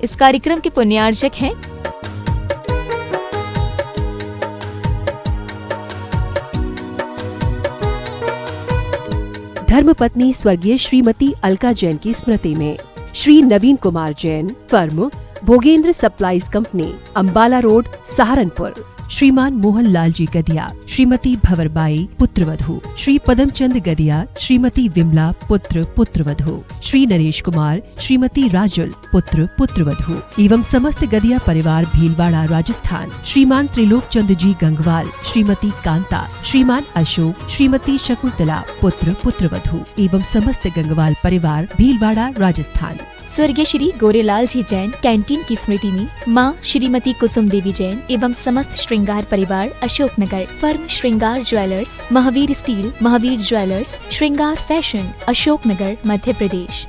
इस कार्यक्रम के पुण्यार्चक हैं धर्मपत्नी स्वर्गीय श्रीमती अलका जैन की स्मृति में Shri Naveen Kumar Jain, firm Bhogendra supplies company, Ambala road, Saharanpur. Shriman Mohan Lal ji Gadia, Shrimati भंवरबाई पुत्रवधू, Shri Padamchand Gadia, Shrimati Vimla पुत्र पुत्रवधू, श्री नरेश कुमार, श्रीमती राजुल पुत्र पुत्रवधू एवं समस्त गदिया परिवार भीलवाड़ा राजस्थान। श्रीमान त्रिलोक चंद जी गंगवाल, श्रीमती कांता, श्रीमान अशोक, श्रीमती शकुंतला पुत्र पुत्रवधू एवं समस्त गंगवाल परिवार भीलवाड़ा राजस्थान। स्वर्गीय श्री गोरेलाल जी जैन कैंटीन की स्मृति में मां श्रीमती कुसुम देवी जैन एवं समस्त श्रृंगार परिवार अशोकनगर। फर्म श्रृंगार jewellers, Mahavir steel, Mahavir jewellers, श्रृंगार फैशन, अशोकनगर, मध्य प्रदेश।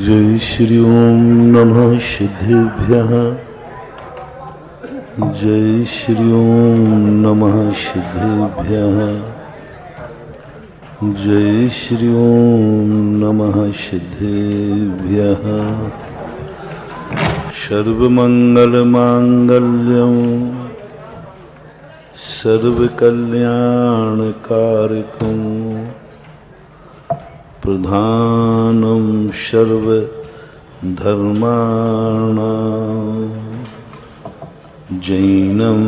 जय श्री ओम नमः सिद्धेभ्यः। जय श्री ओम नमः सिद्धेभ्यः। जय श्री ओम नमः सिद्धेभ्यः। सर्वमंगल मांगल्यं सर्वकल्याण कारकं प्रधानं सर्वधर्माणां जैनं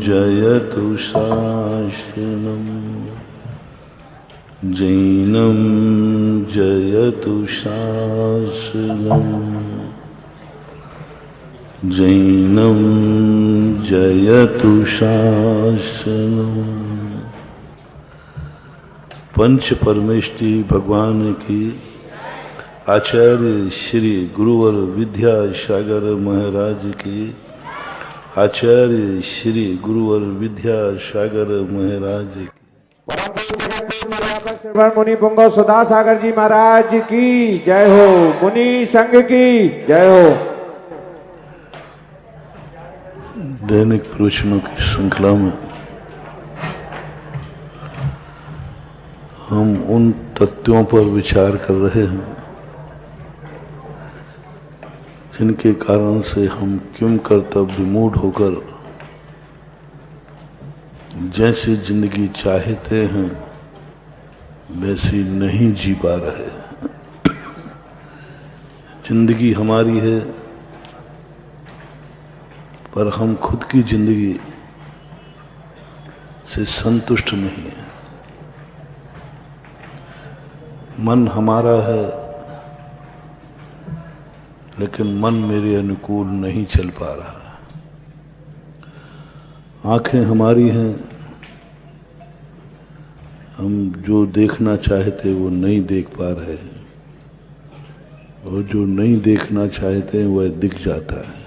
जयतु शासनम्। जैनं जयतु शासनम्। जैनं जयतु शासनम्। पंच परमेष्टि भगवान की आचार्य श्री गुरुवर विद्यासागर महाराज की आचार्य श्री गुरुवर विद्यासागर महाराज की मुनि पुंगव सुधा सागर जी महाराज की जय हो। मुनि संघ की जय हो। दैनिक प्रवचनों की श्रृंखला में हम उन तथ्यों पर विचार कर रहे हैं जिनके कारण से हम क्यों कर्तव्य विमूढ़ होकर जैसी जिंदगी चाहते हैं वैसी नहीं जी पा रहे। जिंदगी हमारी है पर हम खुद की जिंदगी से संतुष्ट नहीं है। मन हमारा है लेकिन मन मेरे अनुकूल नहीं चल पा रहा। आंखें हमारी हैं, हम जो देखना चाहते वो नहीं देख पा रहे हैं और जो नहीं देखना चाहते हैं वह दिख जाता है।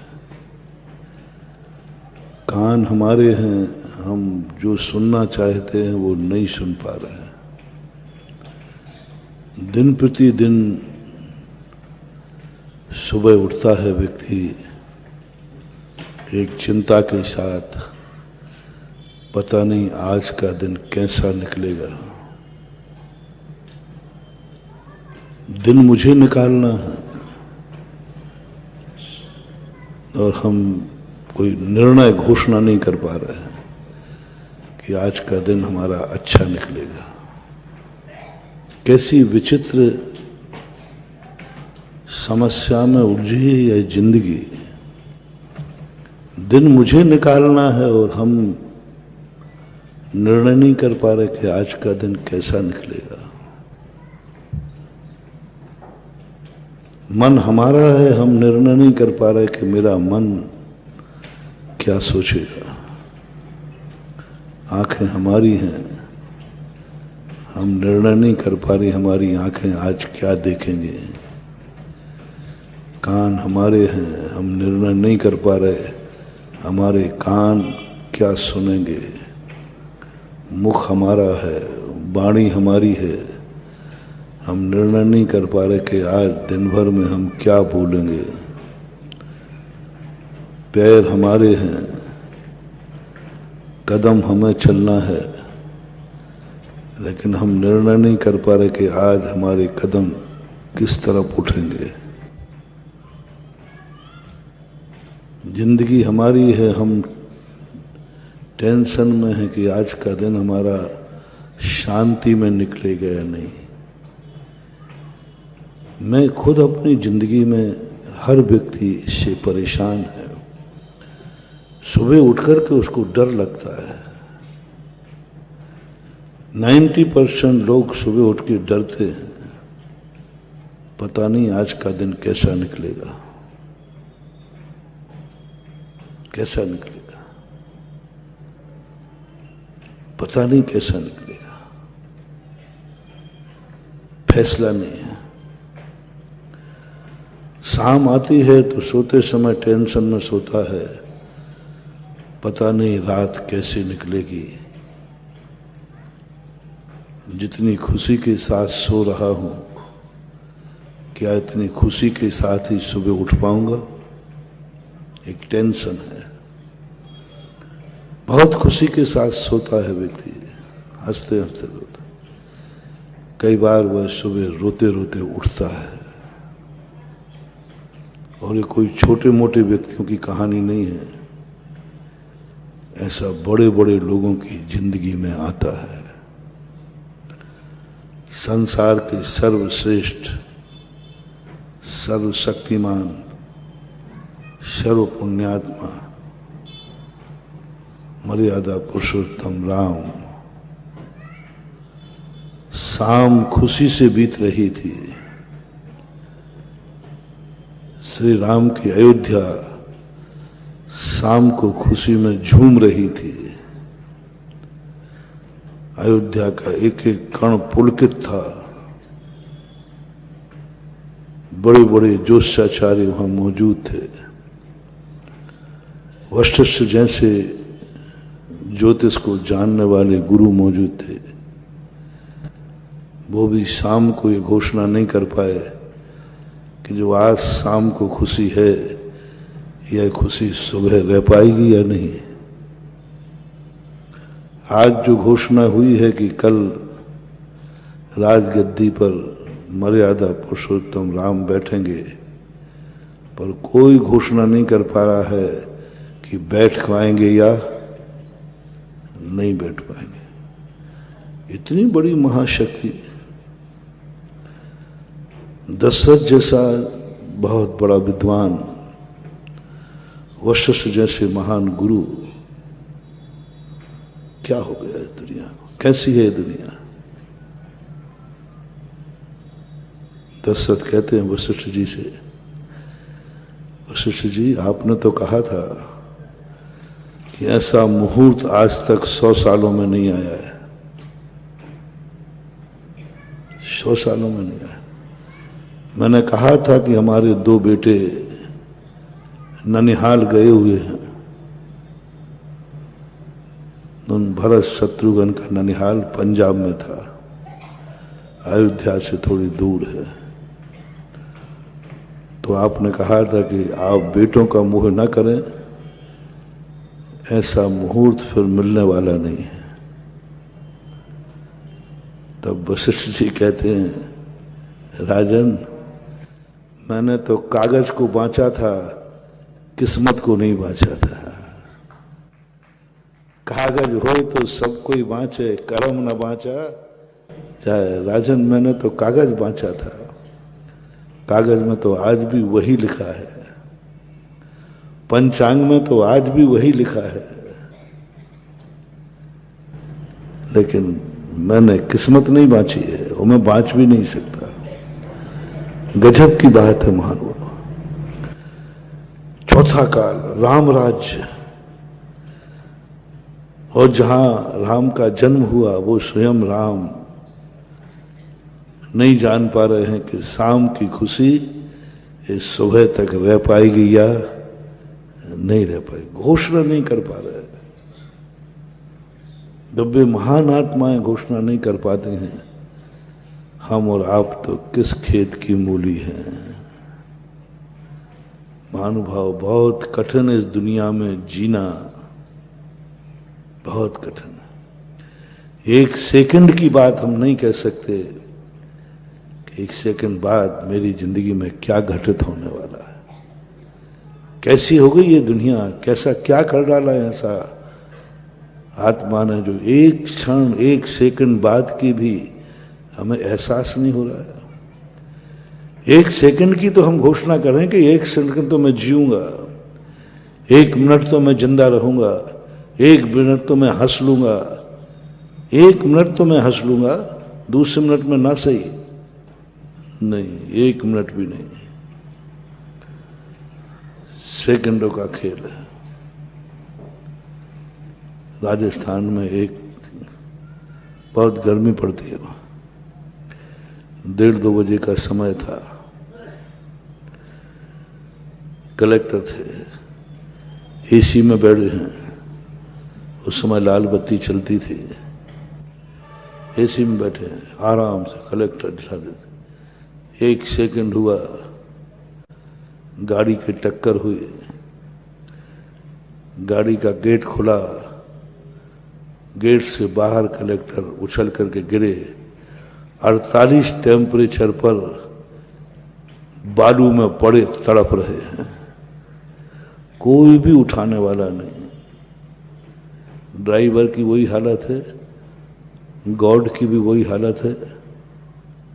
कान हमारे हैं, हम जो सुनना चाहते हैं वो नहीं सुन पा रहे हैं। दिन प्रतिदिन सुबह उठता है व्यक्ति एक चिंता के साथ, पता नहीं आज का दिन कैसा निकलेगा। दिन मुझे निकालना है और हम कोई निर्णय घोषणा नहीं कर पा रहे हैं कि आज का दिन हमारा अच्छा निकलेगा। कैसी विचित्र समस्या में उलझी है यह जिंदगी। दिन मुझे निकालना है और हम निर्णय नहीं कर पा रहे कि आज का दिन कैसा निकलेगा। मन हमारा है, हम निर्णय नहीं कर पा रहे कि मेरा मन क्या सोचेगा। आंखें हमारी हैं, हम निर्णय नहीं कर पा रही हमारी आंखें आज क्या देखेंगे। कान हमारे हैं, हम निर्णय नहीं कर पा रहे हमारे कान क्या सुनेंगे। मुख हमारा है, वाणी हमारी है, हम निर्णय नहीं कर पा रहे कि आज दिन भर में हम क्या बोलेंगे। पैर हमारे हैं, कदम हमें चलना है, लेकिन हम निर्णय नहीं कर पा रहे कि आज हमारे कदम किस तरफ उठेंगे। जिंदगी हमारी है, हम टेंशन में है कि आज का दिन हमारा शांति में निकलेगा या नहीं। मैं खुद अपनी जिंदगी में हर व्यक्ति से परेशान है। सुबह उठकर के उसको डर लगता है। 90% लोग सुबह उठ के डरते हैं, पता नहीं आज का दिन कैसा निकलेगा, कैसा निकलेगा, पता नहीं कैसा निकलेगा, फैसला नहीं है। शाम आती है तो सोते समय टेंशन में सोता है, पता नहीं रात कैसे निकलेगी। जितनी खुशी के साथ सो रहा हूं, क्या इतनी खुशी के साथ ही सुबह उठ पाऊंगा? एक टेंशन है। बहुत खुशी के साथ सोता है व्यक्ति, हंसते हंसते रोता। कई बार वह सुबह रोते रोते उठता है। और ये कोई छोटे मोटे व्यक्तियों की कहानी नहीं है, ऐसा बड़े बड़े लोगों की जिंदगी में आता है। संसार के सर्वश्रेष्ठ, सर्वशक्तिमान, सर्व पुण्यात्मा, मर्यादा पुरुषोत्तम राम, शाम खुशी से बीत रही थी। श्री राम की अयोध्या शाम को खुशी में झूम रही थी। अयोध्या का एक एक कण पुलकित था। बड़े बड़े ज्योतिषाचार्य वहां मौजूद थे। वशिष्ठ जैसे ज्योतिष को जानने वाले गुरु मौजूद थे। वो भी शाम को ये घोषणा नहीं कर पाए कि जो आज शाम को खुशी है, यह खुशी सुबह रह पाएगी या नहीं। आज जो घोषणा हुई है कि कल राजगद्दी पर मर्यादा पुरुषोत्तम राम बैठेंगे, पर कोई घोषणा नहीं कर पा रहा है कि बैठ पाएंगे या नहीं बैठ पाएंगे। इतनी बड़ी महाशक्ति, दशरथ जैसा बहुत बड़ा विद्वान, वशिष्ठ जैसे महान गुरु, क्या हो गया इस दुनिया को? कैसी है ये दुनिया? दशरथ कहते हैं वशिष्ठ जी से, वशिष्ठ जी आपने तो कहा था कि ऐसा मुहूर्त आज तक 100 सालों में नहीं आया है। 100 सालों में नहीं आया। मैंने कहा था कि हमारे 2 बेटे ननिहाल गए हुए हैं। भरत शत्रुघ्न का ननिहाल पंजाब में था, अयोध्या से थोड़ी दूर है। तो आपने कहा था कि आप बेटों का मोह न करें, ऐसा मुहूर्त फिर मिलने वाला नहीं है। तब वशिष्ठ जी कहते हैं, राजन मैंने तो कागज को बांचा था, किस्मत को नहीं बांचा था। कागज हो तो सब कोई बांचे, कर्म न बांचा जाए। राजन मैंने तो कागज बांचा था, कागज में तो आज भी वही लिखा है, पंचांग में तो आज भी वही लिखा है, लेकिन मैंने किस्मत नहीं बांची है और मैं बांच भी नहीं सकता। गजब की बात है महानुभाव। चौथा काल राम राज्य, और जहां राम का जन्म हुआ वो स्वयं राम नहीं जान पा रहे हैं कि शाम की खुशी इस सुबह तक रह पाएगी या नहीं रह पाएगी। घोषणा नहीं कर पा रहे। जब वे महान आत्माएं घोषणा नहीं कर पाते हैं, हम और आप तो किस खेत की मूली हैं। महानुभाव, बहुत कठिन है इस दुनिया में जीना, बहुत कठिन है। एक सेकंड की बात हम नहीं कह सकते कि एक सेकंड बाद मेरी जिंदगी में क्या घटित होने वाला है, कैसी हो गई ये दुनिया, कैसा क्या कर डाला है ऐसा आत्मा ने जो एक क्षण एक सेकंड बाद की भी हमें एहसास नहीं हो रहा है। एक सेकंड की तो हम घोषणा करें कि एक सेकंड तो मैं जीऊंगा, एक मिनट तो मैं जिंदा रहूंगा, एक मिनट तो मैं हंस लूंगा, एक मिनट तो मैं हंस लूंगा, दूसरे मिनट में ना सही, नहीं, एक मिनट भी नहीं, सेकंडों का खेल है। राजस्थान में एक बहुत गर्मी पड़ती है, 1:30-2 बजे का समय था, कलेक्टर थे, एसी में बैठे हैं, उस समय लाल बत्ती चलती थी, एसी में बैठे हैं, आराम से कलेक्टर दिखा देते। एक सेकंड हुआ, गाड़ी की टक्कर हुई, गाड़ी का गेट खुला, गेट से बाहर कलेक्टर उछल करके गिरे, 48 टेम्परेचर पर बालू में पड़े तड़प रहे हैं, कोई भी उठाने वाला नहीं। ड्राइवर की वही हालत है, गार्ड की भी वही हालत है,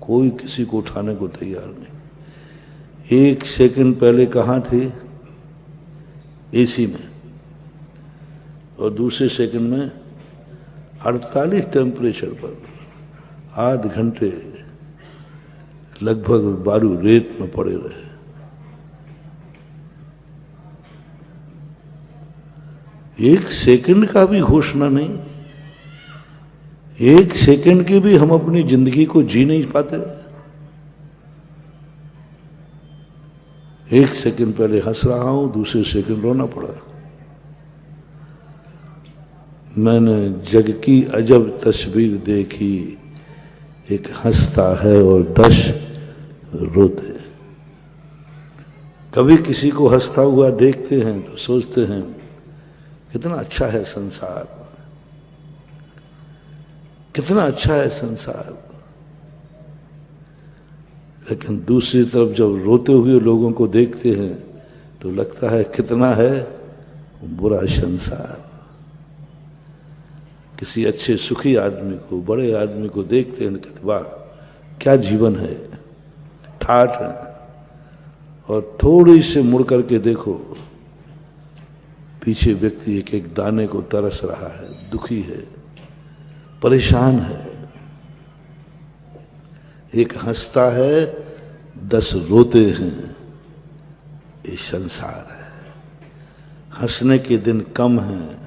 कोई किसी को उठाने को तैयार नहीं। एक सेकंड पहले कहाँ थे? एसी में, और दूसरे सेकंड में 48 टेम्परेचर पर आध घंटे लगभग बालू रेत में पड़े रहे। एक सेकंड का भी घोषणा नहीं, एक सेकंड की भी हम अपनी जिंदगी को जी नहीं पाते। एक सेकंड पहले हंस रहा हूं, दूसरे सेकंड रोना पड़ा। मैंने जग की अजब तस्वीर देखी, एक हंसता है और 10 रोते। कभी किसी को हंसता हुआ देखते हैं तो सोचते हैं कितना अच्छा है संसार, कितना अच्छा है संसार, लेकिन दूसरी तरफ जब रोते हुए लोगों को देखते हैं तो लगता है कितना है बुरा संसार। किसी अच्छे सुखी आदमी को, बड़े आदमी को देखते हैं तो कहते वाह क्या जीवन है, ठाठ है, और थोड़ी से मुड़ करके देखो, पीछे व्यक्ति एक एक दाने को तरस रहा है, दुखी है, परेशान है। एक हंसता है, 10 रोते हैं, ये संसार है। हंसने के दिन कम हैं,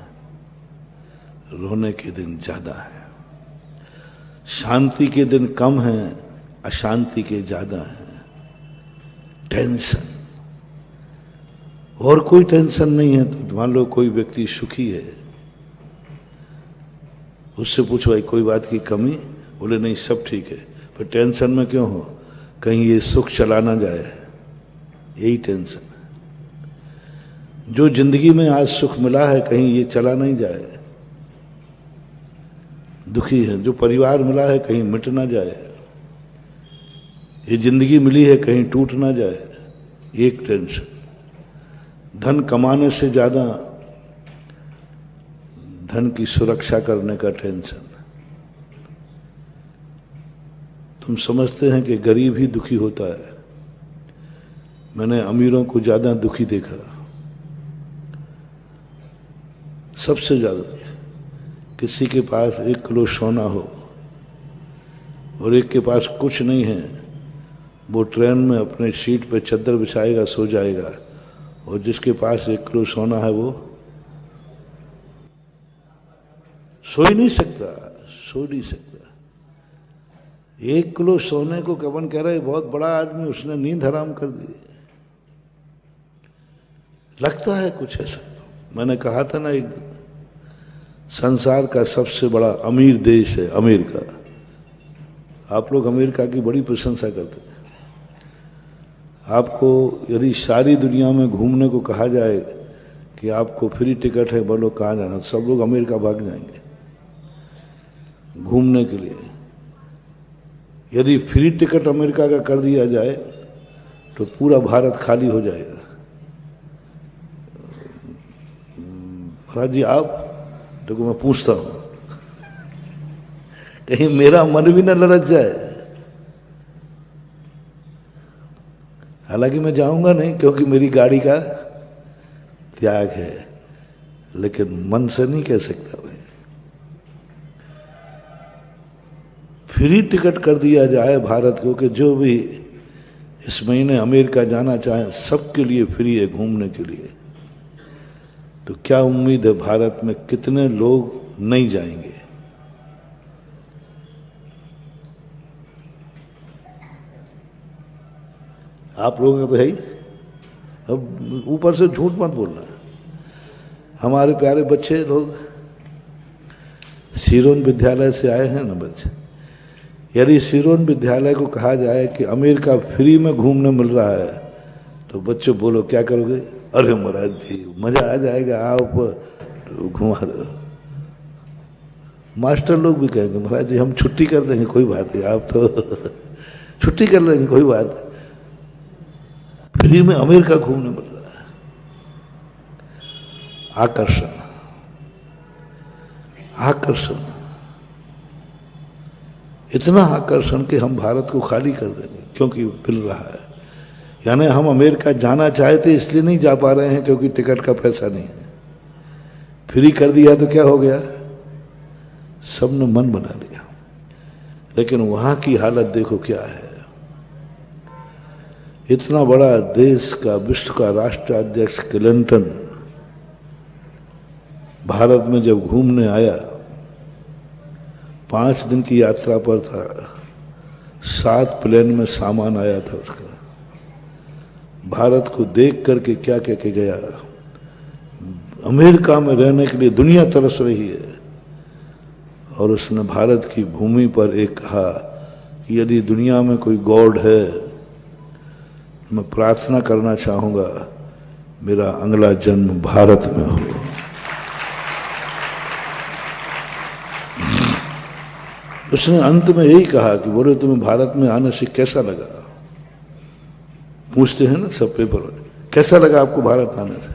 रोने के दिन ज्यादा है। शांति के दिन कम हैं, अशांति के ज्यादा हैं। टेंशन, और कोई टेंशन नहीं है तो मान लो कोई व्यक्ति सुखी है, उससे पूछो भाई कोई बात की कमी, बोले नहीं सब ठीक है, पर टेंशन में क्यों हो? कहीं ये सुख चला ना जाए, यही टेंशन। जो जिंदगी में आज सुख मिला है कहीं ये चला नहीं जाए, दुखी है। जो परिवार मिला है कहीं मिट ना जाए, ये जिंदगी मिली है कहीं टूट ना जाए, एक टेंशन। धन कमाने से ज्यादा धन की सुरक्षा करने का टेंशन। तुम समझते हैं कि गरीब ही दुखी होता है, मैंने अमीरों को ज्यादा दुखी देखा, सबसे ज्यादा। किसी के पास 1 किलो सोना हो और एक के पास कुछ नहीं है, वो ट्रेन में अपने सीट पे चद्दर बिछाएगा, सो जाएगा, और जिसके पास 1 किलो सोना है वो सो ही नहीं सकता, सो नहीं सकता। 1 किलो सोने को कवन कह रहा है बहुत बड़ा आदमी, उसने नींद हराम कर दी। लगता है कुछ ऐसा। मैंने कहा था ना एक दिन, संसार का सबसे बड़ा अमीर देश है अमेरिका। आप लोग अमेरिका की बड़ी प्रशंसा करते हैं। आपको यदि सारी दुनिया में घूमने को कहा जाए कि आपको फ्री टिकट है, बोलो कहाँ जाना, सब लोग अमेरिका भाग जाएंगे। घूमने के लिए। यदि फ्री टिकट अमेरिका का कर दिया जाए तो पूरा भारत खाली हो जाएगा। महाराज जी आप देखो, मैं पूछता हूं, कहीं मेरा मन भी न ललच जाए। हालांकि मैं जाऊंगा नहीं क्योंकि मेरी गाड़ी का त्याग है, लेकिन मन से नहीं कह सकता मैं। फ्री टिकट कर दिया जाए भारत को कि जो भी इस महीने अमेरिका जाना चाहे सबके लिए फ्री है घूमने के लिए, तो क्या उम्मीद है भारत में कितने लोग नहीं जाएंगे? आप लोगों का तो है ही। अब ऊपर से झूठ मत बोलना। हमारे प्यारे बच्चे लोग सिरोन विद्यालय से आए हैं ना बच्चे, यदि सिरोन विद्यालय को कहा जाए कि अमेरिका फ्री में घूमने मिल रहा है तो बच्चों बोलो क्या करोगे? अरे महाराज जी मजा आ जाएगा, आप घुमा दो। मास्टर लोग भी कहेंगे महाराज जी हम छुट्टी कर देंगे, कोई बात नहीं, आप तो छुट्टी कर लेंगे, कोई बात नहीं, फ्री में अमेरिका घूमने मिल रहा है। आकर्षण, आकर्षण, इतना आकर्षण कि हम भारत को खाली कर देंगे क्योंकि मिल रहा है। यानी हम अमेरिका जाना चाहते इसलिए नहीं जा पा रहे हैं क्योंकि टिकट का पैसा नहीं है। फ्री कर दिया तो क्या हो गया? सबने मन बना लिया। लेकिन वहां की हालत देखो क्या है। इतना बड़ा देश का, विश्व का राष्ट्राध्यक्ष क्लिंटन भारत में जब घूमने आया, 5 दिन की यात्रा पर था, 7 प्लेन में सामान आया था उसका। भारत को देख करके क्या कह के गया, अमेरिका में रहने के लिए दुनिया तरस रही है। और उसने भारत की भूमि पर एक कहा कि यदि दुनिया में कोई गॉड है, मैं प्रार्थना करना चाहूंगा मेरा अगला जन्म भारत में हो। उसने अंत में यही कहा कि बोले तुम्हें भारत में आने से कैसा लगा? पूछते हैं ना सब पेपर में, कैसा लगा आपको भारत आने से?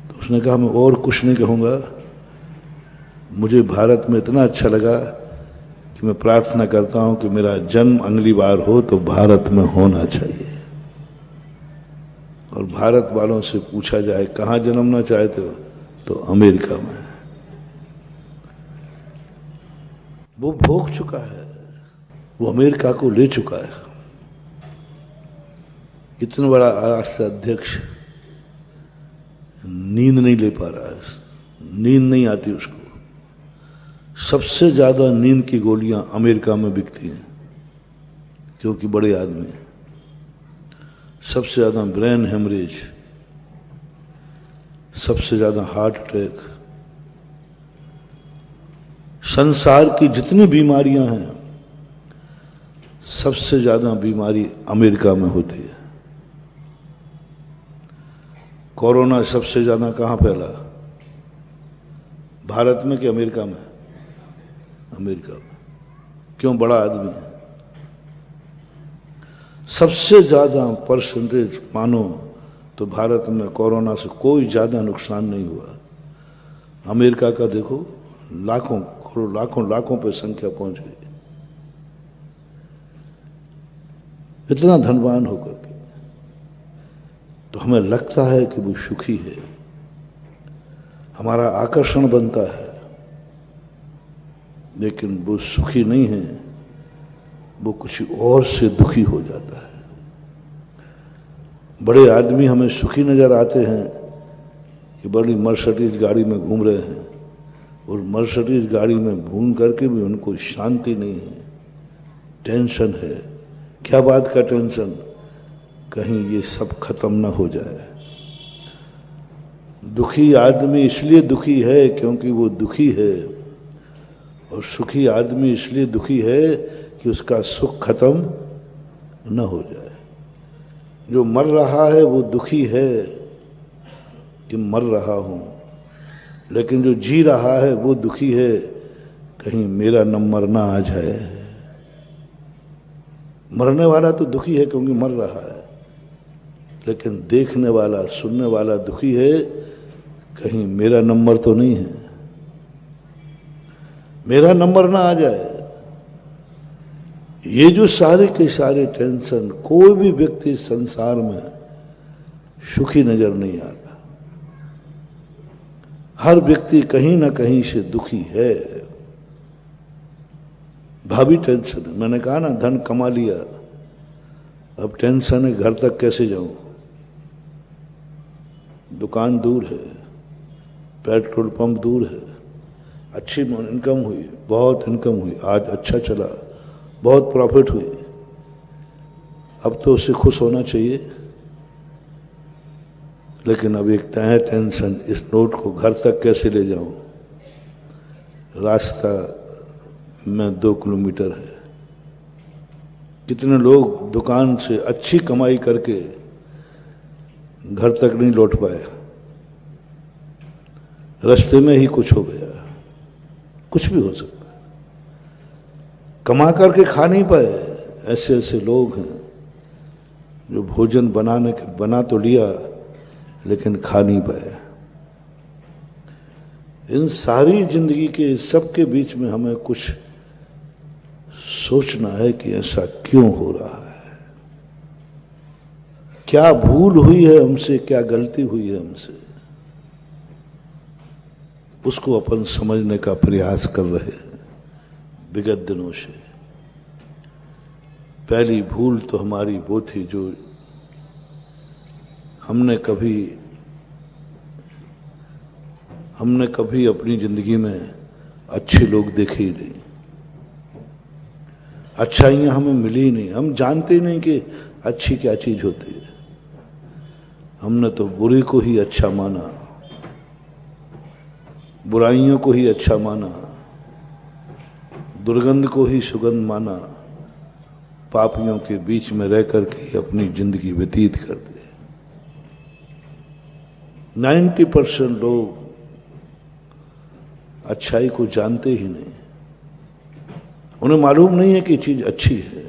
तो उसने कहा मैं और कुछ नहीं कहूंगा, मुझे भारत में इतना अच्छा लगा कि मैं प्रार्थना करता हूं कि मेरा जन्म अगली बार हो तो भारत में होना चाहिए। और भारत वालों से पूछा जाए कहां जन्मना चाहते हो तो अमेरिका में। वो भोग चुका है, वो अमेरिका को ले चुका है। इतना बड़ा राष्ट्र अध्यक्ष नींद नहीं ले पा रहा है, नींद नहीं आती उसको। सबसे ज्यादा नींद की गोलियां अमेरिका में बिकती हैं क्योंकि बड़े आदमी, सबसे ज्यादा ब्रेन हेमरेज, सबसे ज्यादा हार्ट अटैक, संसार की जितनी बीमारियां हैं सबसे ज्यादा बीमारी अमेरिका में होती है। कोरोना सबसे ज्यादा कहां फैला? भारत में कि अमेरिका में? अमेरिका में। क्यों? बड़ा आदमी है। सबसे ज्यादा परसेंटेज मानो तो भारत में कोरोना से कोई ज्यादा नुकसान नहीं हुआ। अमेरिका का देखो लाखों करोड़ लाखों लाखों पे संख्या पहुंच गई। इतना धनवान होकर के तो हमें लगता है कि वो सुखी है, हमारा आकर्षण बनता है, लेकिन वो सुखी नहीं है, वो कुछ और से दुखी हो जाता है। बड़े आदमी हमें सुखी नजर आते हैं कि बड़ी मर्सिडीज गाड़ी में घूम रहे हैं, और मर्सिडीज गाड़ी में घूम करके भी उनको शांति नहीं है, टेंशन है। क्या बात का टेंशन? कहीं ये सब खत्म ना हो जाए। दुखी आदमी इसलिए दुखी है क्योंकि वो दुखी है, और सुखी आदमी इसलिए दुखी है कि उसका सुख खत्म न हो जाए। जो मर रहा है वो दुखी है कि मर रहा हूं, लेकिन जो जी रहा है वो दुखी है कहीं मेरा नंबर ना आ जाए। मरने वाला तो दुखी है क्योंकि मर रहा है, लेकिन देखने वाला सुनने वाला दुखी है, कहीं मेरा नंबर तो नहीं है, मेरा नंबर ना आ जाए। ये जो सारे के सारे टेंशन, कोई भी व्यक्ति संसार में सुखी नजर नहीं आता, हर व्यक्ति कहीं ना कहीं से दुखी है। भावी टेंशन है, मैंने कहा ना धन कमा लिया, अब टेंशन है घर तक कैसे जाऊं, दुकान दूर है, पेट्रोल पंप दूर है, अच्छी इनकम हुई, बहुत इनकम हुई, आज अच्छा चला, बहुत प्रॉफिट हुई, अब तो उससे खुश होना चाहिए, लेकिन अब एक नया टेंशन, इस नोट को घर तक कैसे ले जाऊं, रास्ता में 2 किलोमीटर है। कितने लोग दुकान से अच्छी कमाई करके घर तक नहीं लौट पाए, रास्ते में ही कुछ हो गया। कुछ भी हो सकता है, कमा करके खा नहीं पाए। ऐसे ऐसे लोग हैं जो भोजन बना तो लिया लेकिन खा नहीं पाए। इन सारी जिंदगी के सबके बीच में हमें कुछ सोचना है कि ऐसा क्यों हो रहा है, क्या भूल हुई है हमसे, क्या गलती हुई है हमसे, उसको अपन समझने का प्रयास कर रहे हैं विगत दिनों से। पहली भूल तो हमारी वो थी जो हमने कभी अपनी जिंदगी में अच्छे लोग देखे ही नहीं, अच्छाइयां हमें मिली ही नहीं, हम जानते ही नहीं कि अच्छी क्या चीज होती है। हमने तो बुरे को ही अच्छा माना, बुराइयों को ही अच्छा माना, दुर्गंध को ही सुगंध माना, पापियों के बीच में रह करके अपनी जिंदगी व्यतीत कर दी। 90% लोग अच्छाई को जानते ही नहीं, उन्हें मालूम नहीं है कि चीज अच्छी है।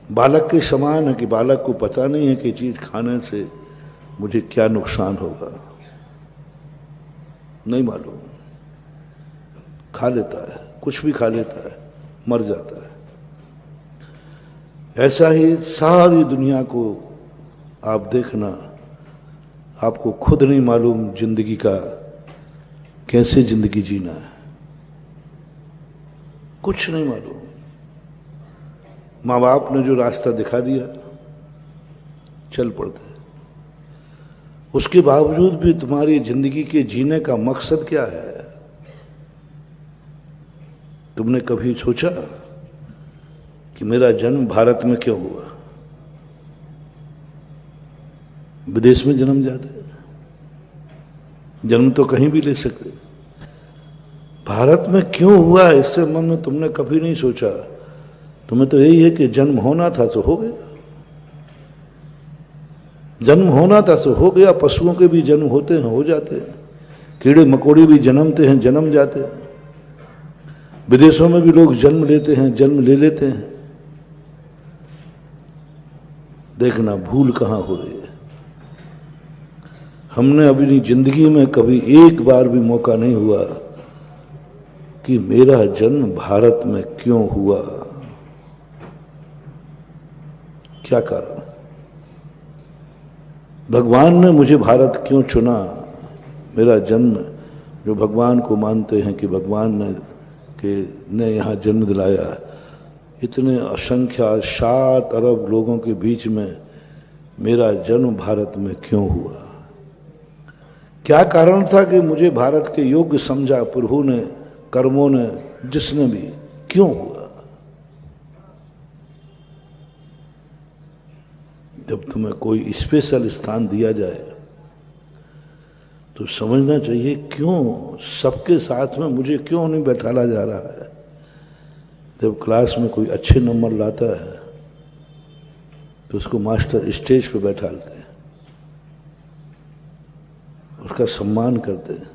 बालक के समान है कि बालक को पता नहीं है कि चीज खाने से मुझे क्या नुकसान होगा, नहीं मालूम, खा लेता है, कुछ भी खा लेता है, मर जाता है। ऐसा ही सारी दुनिया को आप देखना, आपको खुद नहीं मालूम जिंदगी का कैसे जिंदगी जीना है, कुछ नहीं मालूम। माँ बाप ने जो रास्ता दिखा दिया चल पड़ते, उसके बावजूद भी तुम्हारी जिंदगी के जीने का मकसद क्या है? तुमने कभी सोचा कि मेरा जन्म भारत में क्यों हुआ? विदेश में जन्म जाते, जन्म तो कहीं भी ले सकते, भारत में क्यों हुआ इससे मन में तुमने कभी नहीं सोचा। तुम्हें तो यही है कि जन्म होना था तो हो गया, जन्म होना था तो हो गया। पशुओं के भी जन्म होते हैं, हो जाते हैं, कीड़े मकोड़े भी जन्मते हैं, जन्म जाते हैं। विदेशों में भी लोग जन्म लेते हैं, जन्म ले लेते हैं। देखना भूल कहां हो रही है। हमने अपनी जिंदगी में कभी एक बार भी मौका नहीं हुआ कि मेरा जन्म भारत में क्यों हुआ, क्या कारण, भगवान ने मुझे भारत क्यों चुना, मेरा जन्म, जो भगवान को मानते हैं कि भगवान ने यहाँ जन्म दिलाया, इतने असंख्या 7 अरब लोगों के बीच में मेरा जन्म भारत में क्यों हुआ? क्या कारण था कि मुझे भारत के योग्य समझा प्रभु ने, कर्मों ने, जिसने भी, क्यों हुआ? जब तुम्हें कोई स्पेशल स्थान दिया जाए तो समझना चाहिए क्यों सबके साथ में मुझे क्यों नहीं बैठाला जा रहा है। जब क्लास में कोई अच्छे नंबर लाता है तो उसको मास्टर स्टेज पे बैठालते हैं, उसका सम्मान करते हैं।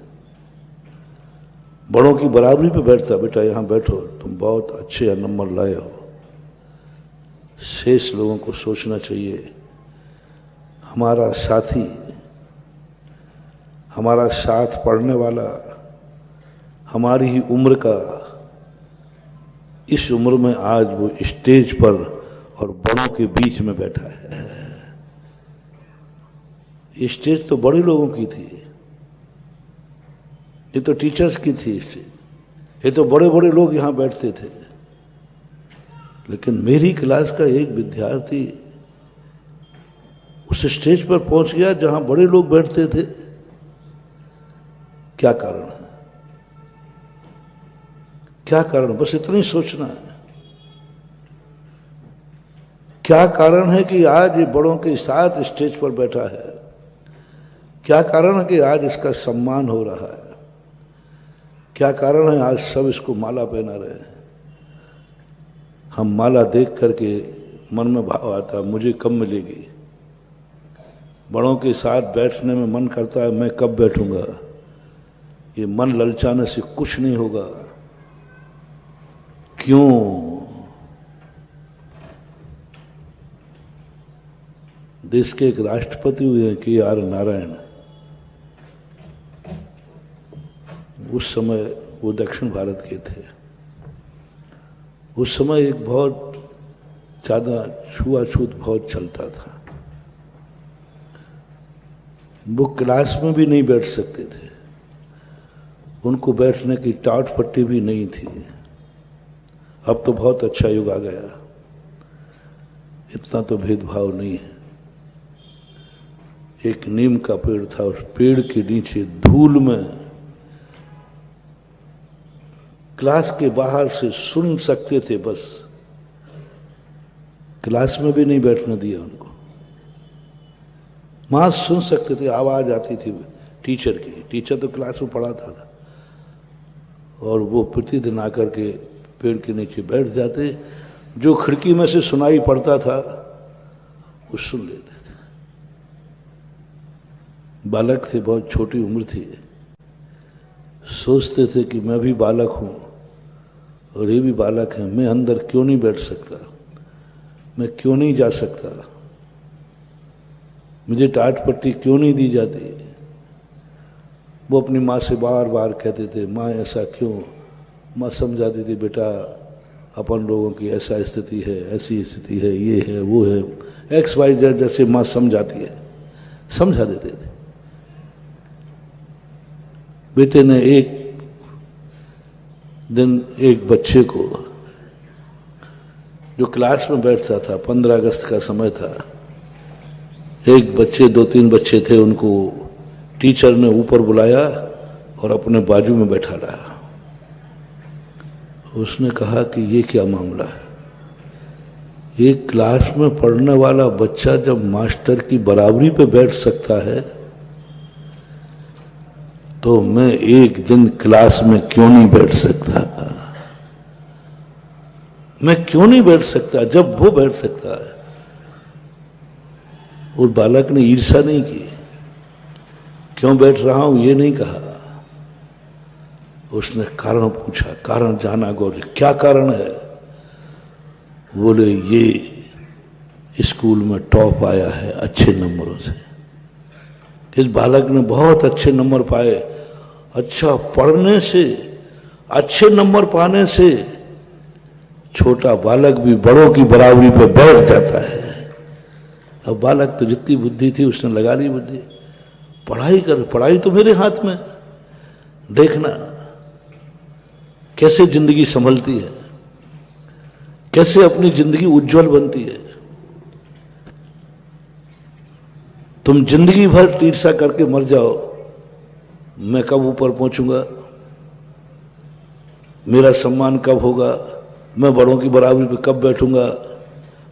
बड़ों की बराबरी पे बैठता, बेटा यहाँ बैठो, तुम बहुत अच्छे नंबर लाए हो। शेष लोगों को सोचना चाहिए, हमारा साथी, हमारा साथ पढ़ने वाला, हमारी ही उम्र का, इस उम्र में आज वो स्टेज पर और बड़ों के बीच में बैठा है। ये स्टेज तो बड़े लोगों की थी, ये तो टीचर्स की थी स्टेज, ये तो बड़े बड़े लोग यहां बैठते थे। लेकिन मेरी क्लास का एक विद्यार्थी उस स्टेज पर पहुंच गया जहां बड़े लोग बैठते थे। क्या कारण है? क्या कारण? बस इतना ही सोचना है। क्या कारण है कि आज ये बड़ों के साथ स्टेज पर बैठा है? क्या कारण है कि आज इसका सम्मान हो रहा है? क्या कारण है आज सब इसको माला पहना रहे हैं? हम माला देख करके मन में भाव आता, मुझे कब मिलेगी? बड़ों के साथ बैठने में मन करता है, मैं कब बैठूंगा? ये मन ललचाने से कुछ नहीं होगा। क्यों? देश के एक राष्ट्रपति हुए हैं KR नारायण। उस समय वो दक्षिण भारत के थे। उस समय एक बहुत ज्यादा छुआछूत बहुत चलता था। वो क्लास में भी नहीं बैठ सकते थे, उनको बैठने की टाट पट्टी भी नहीं थी। अब तो बहुत अच्छा युग आ गया, इतना तो भेदभाव नहीं है। एक नीम का पेड़ था, उस पेड़ के नीचे धूल में क्लास के बाहर से सुन सकते थे, बस क्लास में भी नहीं बैठने दिया उनको। वहां सुन सकते थे, आवाज आती थी टीचर की। टीचर तो क्लास में पढ़ाता था और वो प्रतिदिन आकर के पेड़ के नीचे बैठ जाते। जो खिड़की में से सुनाई पड़ता था वो सुन लेते थे। बालक थे, बहुत छोटी उम्र थी, सोचते थे कि मैं भी बालक हूं और ये भी बालक है, मैं अंदर क्यों नहीं बैठ सकता? मैं क्यों नहीं जा सकता? मुझे टाट पट्टी क्यों नहीं दी जाती? वो अपनी माँ से बार बार कहते थे, माँ ऐसा क्यों? माँ समझाती थी, बेटा अपन लोगों की ऐसा स्थिति है, ऐसी स्थिति है, ये है, वो है, XYZ जैसे माँ समझाती है, समझा देते थे। बेटे ने एक दिन एक बच्चे को, जो क्लास में बैठता था, 15 अगस्त का समय था, एक बच्चे, 2-3 बच्चे थे, उनको टीचर ने ऊपर बुलाया और अपने बाजू में बैठा लाया। उसने कहा कि ये क्या मामला है? एक क्लास में पढ़ने वाला बच्चा जब मास्टर की बराबरी पे बैठ सकता है तो मैं एक दिन क्लास में क्यों नहीं बैठ सकता? मैं क्यों नहीं बैठ सकता जब वो बैठ सकता है? और बालक ने ईर्ष्या नहीं की, क्यों बैठ रहा हूं ये नहीं कहा। उसने कारण पूछा, कारण जाना गौरी, क्या कारण है? बोले ये स्कूल में टॉप आया है अच्छे नंबरों से। इस बालक ने बहुत अच्छे नंबर पाए। अच्छा पढ़ने से, अच्छे नंबर पाने से छोटा बालक भी बड़ों की बराबरी पे बैठ जाता है। अब बालक तो जितनी बुद्धि थी उसने लगा ली बुद्धि, पढ़ाई कर, पढ़ाई तो मेरे हाथ में, देखना कैसे जिंदगी संभलती है, कैसे अपनी जिंदगी उज्जवल बनती है। तुम जिंदगी भर ईर्ष्या करके मर जाओ, मैं कब ऊपर पहुंचूंगा, मेरा सम्मान कब होगा, मैं बड़ों की बराबरी पे कब बैठूंगा,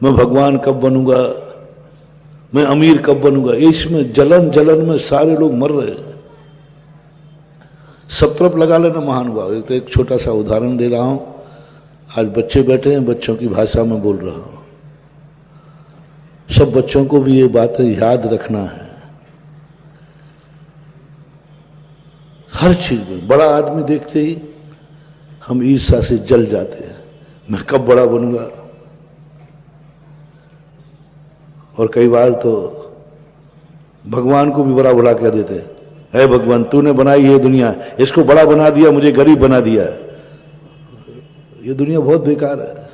मैं भगवान कब बनूंगा, मैं अमीर कब बनूंगा। इसमें जलन जलन में सारे लोग मर रहे हैं। सब तरफ लगा लेना महानुभाव। एक तो एक छोटा सा उदाहरण दे रहा हूं। आज बच्चे बैठे हैं, बच्चों की भाषा में बोल रहा हूं। सब बच्चों को भी ये बातें याद रखना है। हर चीज में बड़ा आदमी देखते ही हम ईर्ष्या से जल जाते हैं, मैं कब बड़ा बनूंगा। और कई बार तो भगवान को भी बड़ा भला कह देते हैं, हे भगवान तूने बनाई ये दुनिया, इसको बड़ा बना दिया, मुझे गरीब बना दिया। ये दुनिया बहुत बेकार है,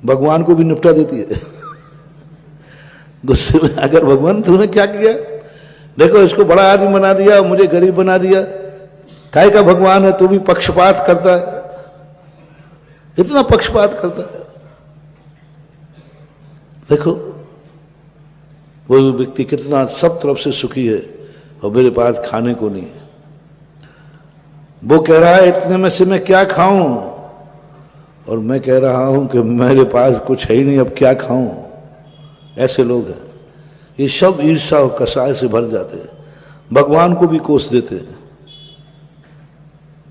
भगवान को भी निपटा देती है। गुस्से में अगर भगवान तूने क्या किया, देखो इसको बड़ा आदमी बना दिया, मुझे गरीब बना दिया। काय का भगवान है, तू भी पक्षपात करता है, इतना पक्षपात करता है। देखो वो व्यक्ति कितना सब तरफ से सुखी है और मेरे पास खाने को नहीं है। वो कह रहा है इतने में से मैं क्या खाऊं, और मैं कह रहा हूं कि मेरे पास कुछ है ही नहीं, अब क्या खाऊं। ऐसे लोग हैं, ये सब ईर्ष्या और कसाय से भर जाते हैं, भगवान को भी कोस देते हैं।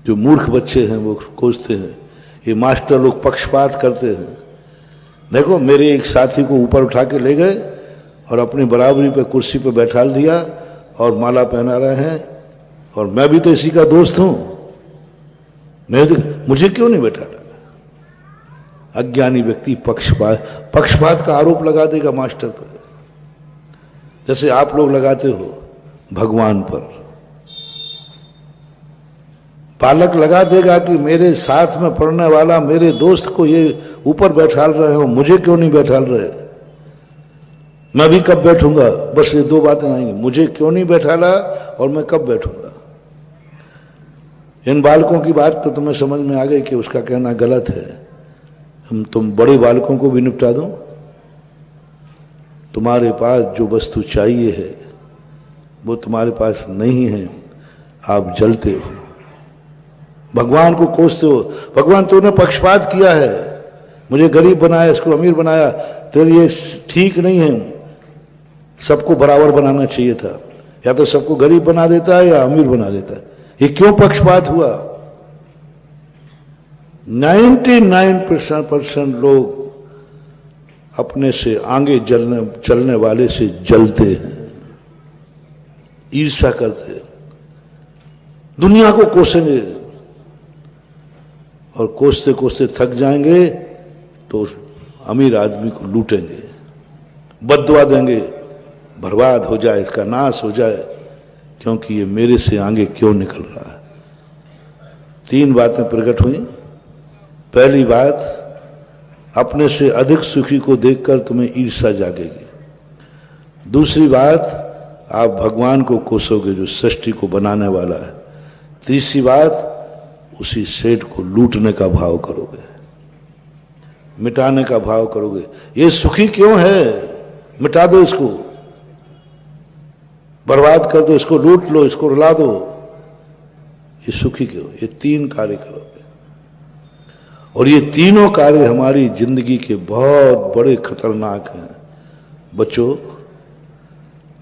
जो मूर्ख बच्चे हैं वो कोसते हैं, ये मास्टर लोग पक्षपात करते हैं। देखो मेरे एक साथी को ऊपर उठा के ले गए और अपनी बराबरी पे कुर्सी पे बैठा दिया और माला पहना रहे हैं, और मैं भी तो इसी का दोस्त हूं, मुझे क्यों नहीं बैठा रहा। अज्ञानी व्यक्ति पक्षपात का आरोप लगा देगा मास्टर पर, जैसे आप लोग लगाते हो भगवान पर। बालक लगा देगा कि मेरे साथ में पढ़ने वाला मेरे दोस्त को ये ऊपर बैठाल रहे हो, मुझे क्यों नहीं बैठाल रहे, मैं भी कब बैठूंगा। बस ये दो बातें आएंगी, मुझे क्यों नहीं बैठाला और मैं कब बैठूंगा। इन बालकों की बात तो तुम्हें समझ में आ गई कि उसका कहना गलत है। तुम बड़े बालकों को भी निपटा दो, तुम्हारे पास जो वस्तु चाहिए है वो तुम्हारे पास नहीं है, आप जलते हो, भगवान को कोसते हो। भगवान तूने पक्षपात किया है, मुझे गरीब बनाया, इसको अमीर बनाया, तेरे लिए ठीक नहीं है, सबको बराबर बनाना चाहिए था, या तो सबको गरीब बना देता है या अमीर बना देता है। ये क्यों पक्षपात हुआ। 99% लोग अपने से आगे चलने वाले से जलते हैं, ईर्ष्या करते हैं, दुनिया को कोसेंगे और कोसते कोसते थक जाएंगे तो अमीर आदमी को लूटेंगे, बददुआ देंगे, बर्बाद हो जाए, इसका नाश हो जाए, क्योंकि ये मेरे से आगे क्यों निकल रहा है। 3 बातें प्रकट हुई। पहली बात, अपने से अधिक सुखी को देखकर तुम्हें ईर्ष्या जागेगी। दूसरी बात, आप भगवान को कोसोगे जो सृष्टि को बनाने वाला है। तीसरी बात, उसी सेठ को लूटने का भाव करोगे, मिटाने का भाव करोगे। ये सुखी क्यों है, मिटा दो इसको, बर्बाद कर दो इसको, लूट लो इसको, रुला दो, ये सुखी क्यों। ये 3 कार्य करोगे और ये तीनों कार्य हमारी जिंदगी के बहुत बड़े खतरनाक हैं। बच्चों,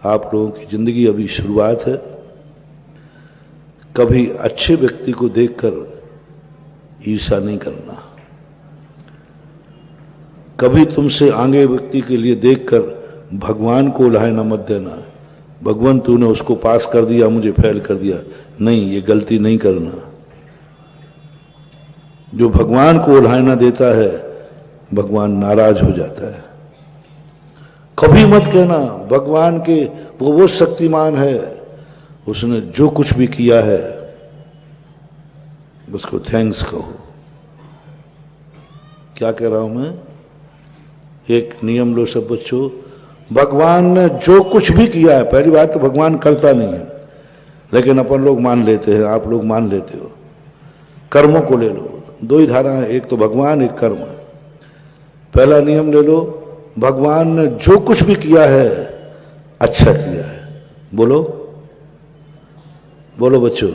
आप लोगों की जिंदगी अभी शुरुआत है। कभी अच्छे व्यक्ति को देखकर ईर्ष्या नहीं करना, कभी तुमसे आगे व्यक्ति के लिए देखकर भगवान को उल्हाना मत देना, भगवान तूने उसको पास कर दिया, मुझे फेल कर दिया। नहीं, ये गलती नहीं करना। जो भगवान को उल्हाना देता है भगवान नाराज हो जाता है। कभी मत कहना भगवान के वो शक्तिमान है, उसने जो कुछ भी किया है उसको थैंक्स कहो। क्या कह रहा हूं मैं, एक नियम लो सब बच्चों, भगवान ने जो कुछ भी किया है, पहली बात तो भगवान करता नहीं है, लेकिन अपन लोग मान लेते हैं, आप लोग मान लेते हो। कर्मों को ले लो, 2 ही धारा है, एक तो भगवान, एक कर्म। पहला नियम ले लो, भगवान ने जो कुछ भी किया है अच्छा किया है। बोलो बोलो बच्चों,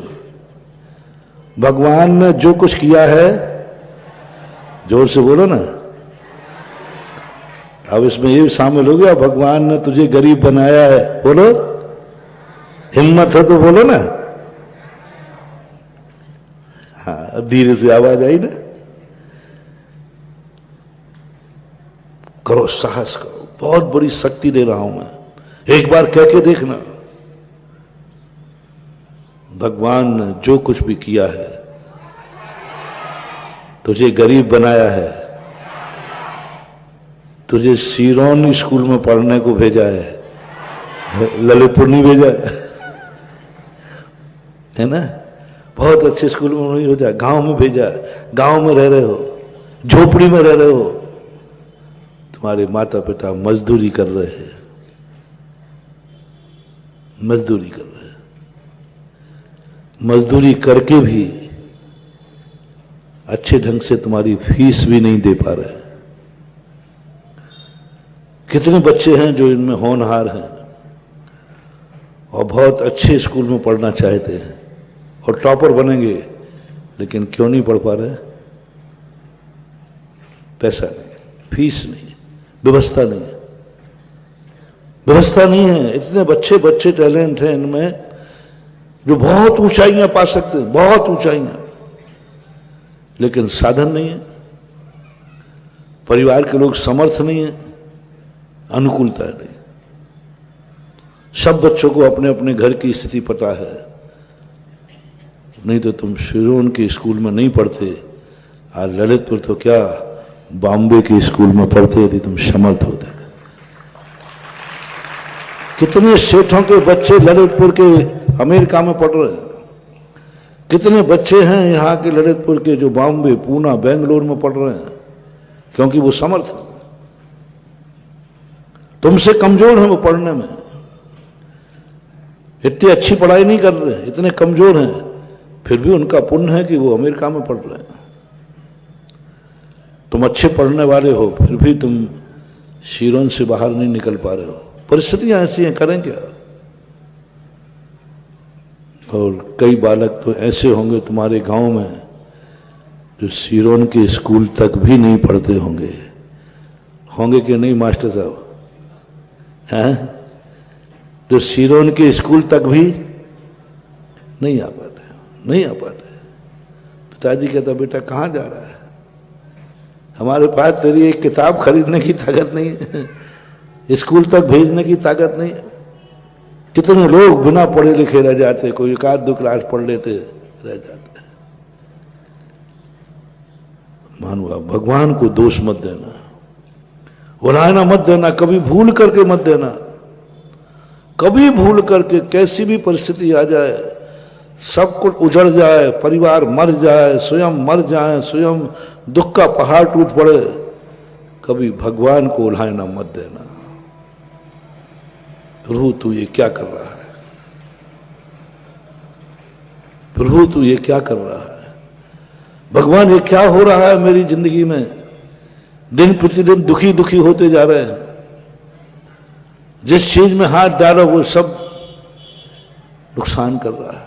भगवान ने जो कुछ किया है, जोर से बोलो ना। अब इसमें ये भी शामिल हो गया, भगवान ने तुझे गरीब बनाया है, बोलो, हिम्मत है तो बोलो ना। हाँ, धीरे से आवाज आई ना। करो, साहस करो, बहुत बड़ी शक्ति दे रहा हूं मैं, एक बार कह के देखना। भगवान ने जो कुछ भी किया है, तुझे गरीब बनाया है, तुझे सिरोन स्कूल में पढ़ने को भेजा है, ललितपुर नहीं भेजा है ना। बहुत अच्छे स्कूल में नहीं भेजा, गांव में भेजा। गांव में रह रहे हो, झोपड़ी में रह रहे हो, तुम्हारे माता पिता मजदूरी कर रहे हैं, मजदूरी कर रहे हैं, मजदूरी करके भी अच्छे ढंग से तुम्हारी फीस भी नहीं दे पा रहे। कितने बच्चे हैं जो इनमें होनहार हैं और बहुत अच्छे स्कूल में पढ़ना चाहते हैं और टॉपर बनेंगे, लेकिन क्यों नहीं पढ़ पा रहे? पैसा नहीं, फीस नहीं, व्यवस्था नहीं है, व्यवस्था नहीं है। इतने बच्चे टैलेंट हैं इनमें जो बहुत ऊंचाइयां पा सकते हैं, बहुत ऊंचाइयां, लेकिन साधन नहीं है, परिवार के लोग समर्थ नहीं है, अनुकूलता नहीं। सब बच्चों को अपने अपने घर की स्थिति पता है, नहीं तो तुम शिरोन के स्कूल में नहीं पढ़ते, आज ललितपुर तो क्या बॉम्बे के स्कूल में पढ़ते यदि तुम समर्थ होते। कितने सेठों के बच्चे ललितपुर के अमेरिका में पढ़ रहे हैं, कितने बच्चे हैं यहाँ के ललितपुर के जो बॉम्बे, पूना, बेंगलोर में पढ़ रहे हैं, क्योंकि वो समर्थ हैं। तुमसे कमजोर हैं वो पढ़ने में, इतनी अच्छी पढ़ाई नहीं कर रहे, इतने कमजोर हैं, फिर भी उनका पुण्य है कि वो अमेरिका में पढ़ रहे हैं। तुम अच्छे पढ़ने वाले हो, फिर भी तुम शिरोन से बाहर नहीं निकल पा रहे हो। परिस्थितियां ऐसी हैं, करें क्या? और कई बालक तो ऐसे होंगे तुम्हारे गांव में जो शिरोन के स्कूल तक भी नहीं पढ़ते होंगे। होंगे कि नहीं मास्टर साहब? हैं जो शिरोन के स्कूल तक भी नहीं आ पाते, नहीं आ पाते। पिताजी कहता बेटा कहाँ जा रहा है? हमारे पास तेरी एक किताब खरीदने की ताकत नहीं है, स्कूल तक भेजने की ताकत नहीं है। कितने लोग बिना पढ़े लिखे रह जाते, कोई एक आध दो क्लास पढ़ लेते रह जाते। मानो भगवान को दोष मत देना, उलाहना मत देना, कभी भूल करके मत देना। कभी भूल करके कैसी भी परिस्थिति आ जाए, सब कुछ उजड़ जाए, परिवार मर जाए, स्वयं मर जाए, स्वयं दुख का पहाड़ टूट पड़े, कभी भगवान को उलाहना मत देना। प्रभु तू ये क्या कर रहा है? प्रभु तू ये क्या कर रहा है? भगवान ये क्या हो रहा है मेरी जिंदगी में? दिन प्रतिदिन दुखी दुखी होते जा रहे हैं। जिस चीज में हाथ डालो वो सब नुकसान कर रहा है।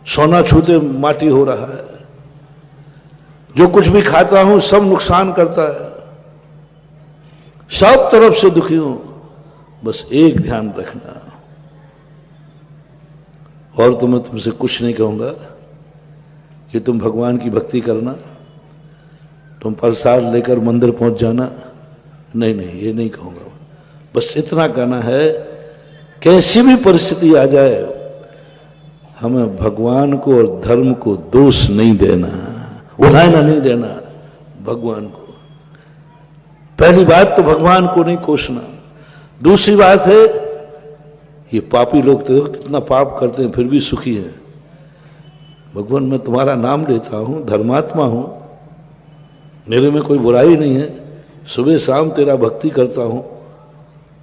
सोना छूते माटी हो रहा है। जो कुछ भी खाता हूं सब नुकसान करता है। सब तरफ से दुखी हूं। बस एक ध्यान रखना, और तो मैं तुमसे कुछ नहीं कहूंगा कि तुम भगवान की भक्ति करना, तुम प्रसाद लेकर मंदिर पहुंच जाना, नहीं नहीं, ये नहीं कहूंगा। बस इतना कहना है, कैसी भी परिस्थिति आ जाए हमें भगवान को और धर्म को दोष नहीं देना, उलाहना नहीं देना भगवान को। पहली बात तो भगवान को नहीं कोसना। दूसरी बात है, ये पापी लोग तो कितना पाप करते हैं फिर भी सुखी हैं। भगवान मैं तुम्हारा नाम लेता हूं, धर्मात्मा हूं, मेरे में कोई बुराई नहीं है, सुबह शाम तेरा भक्ति करता हूं,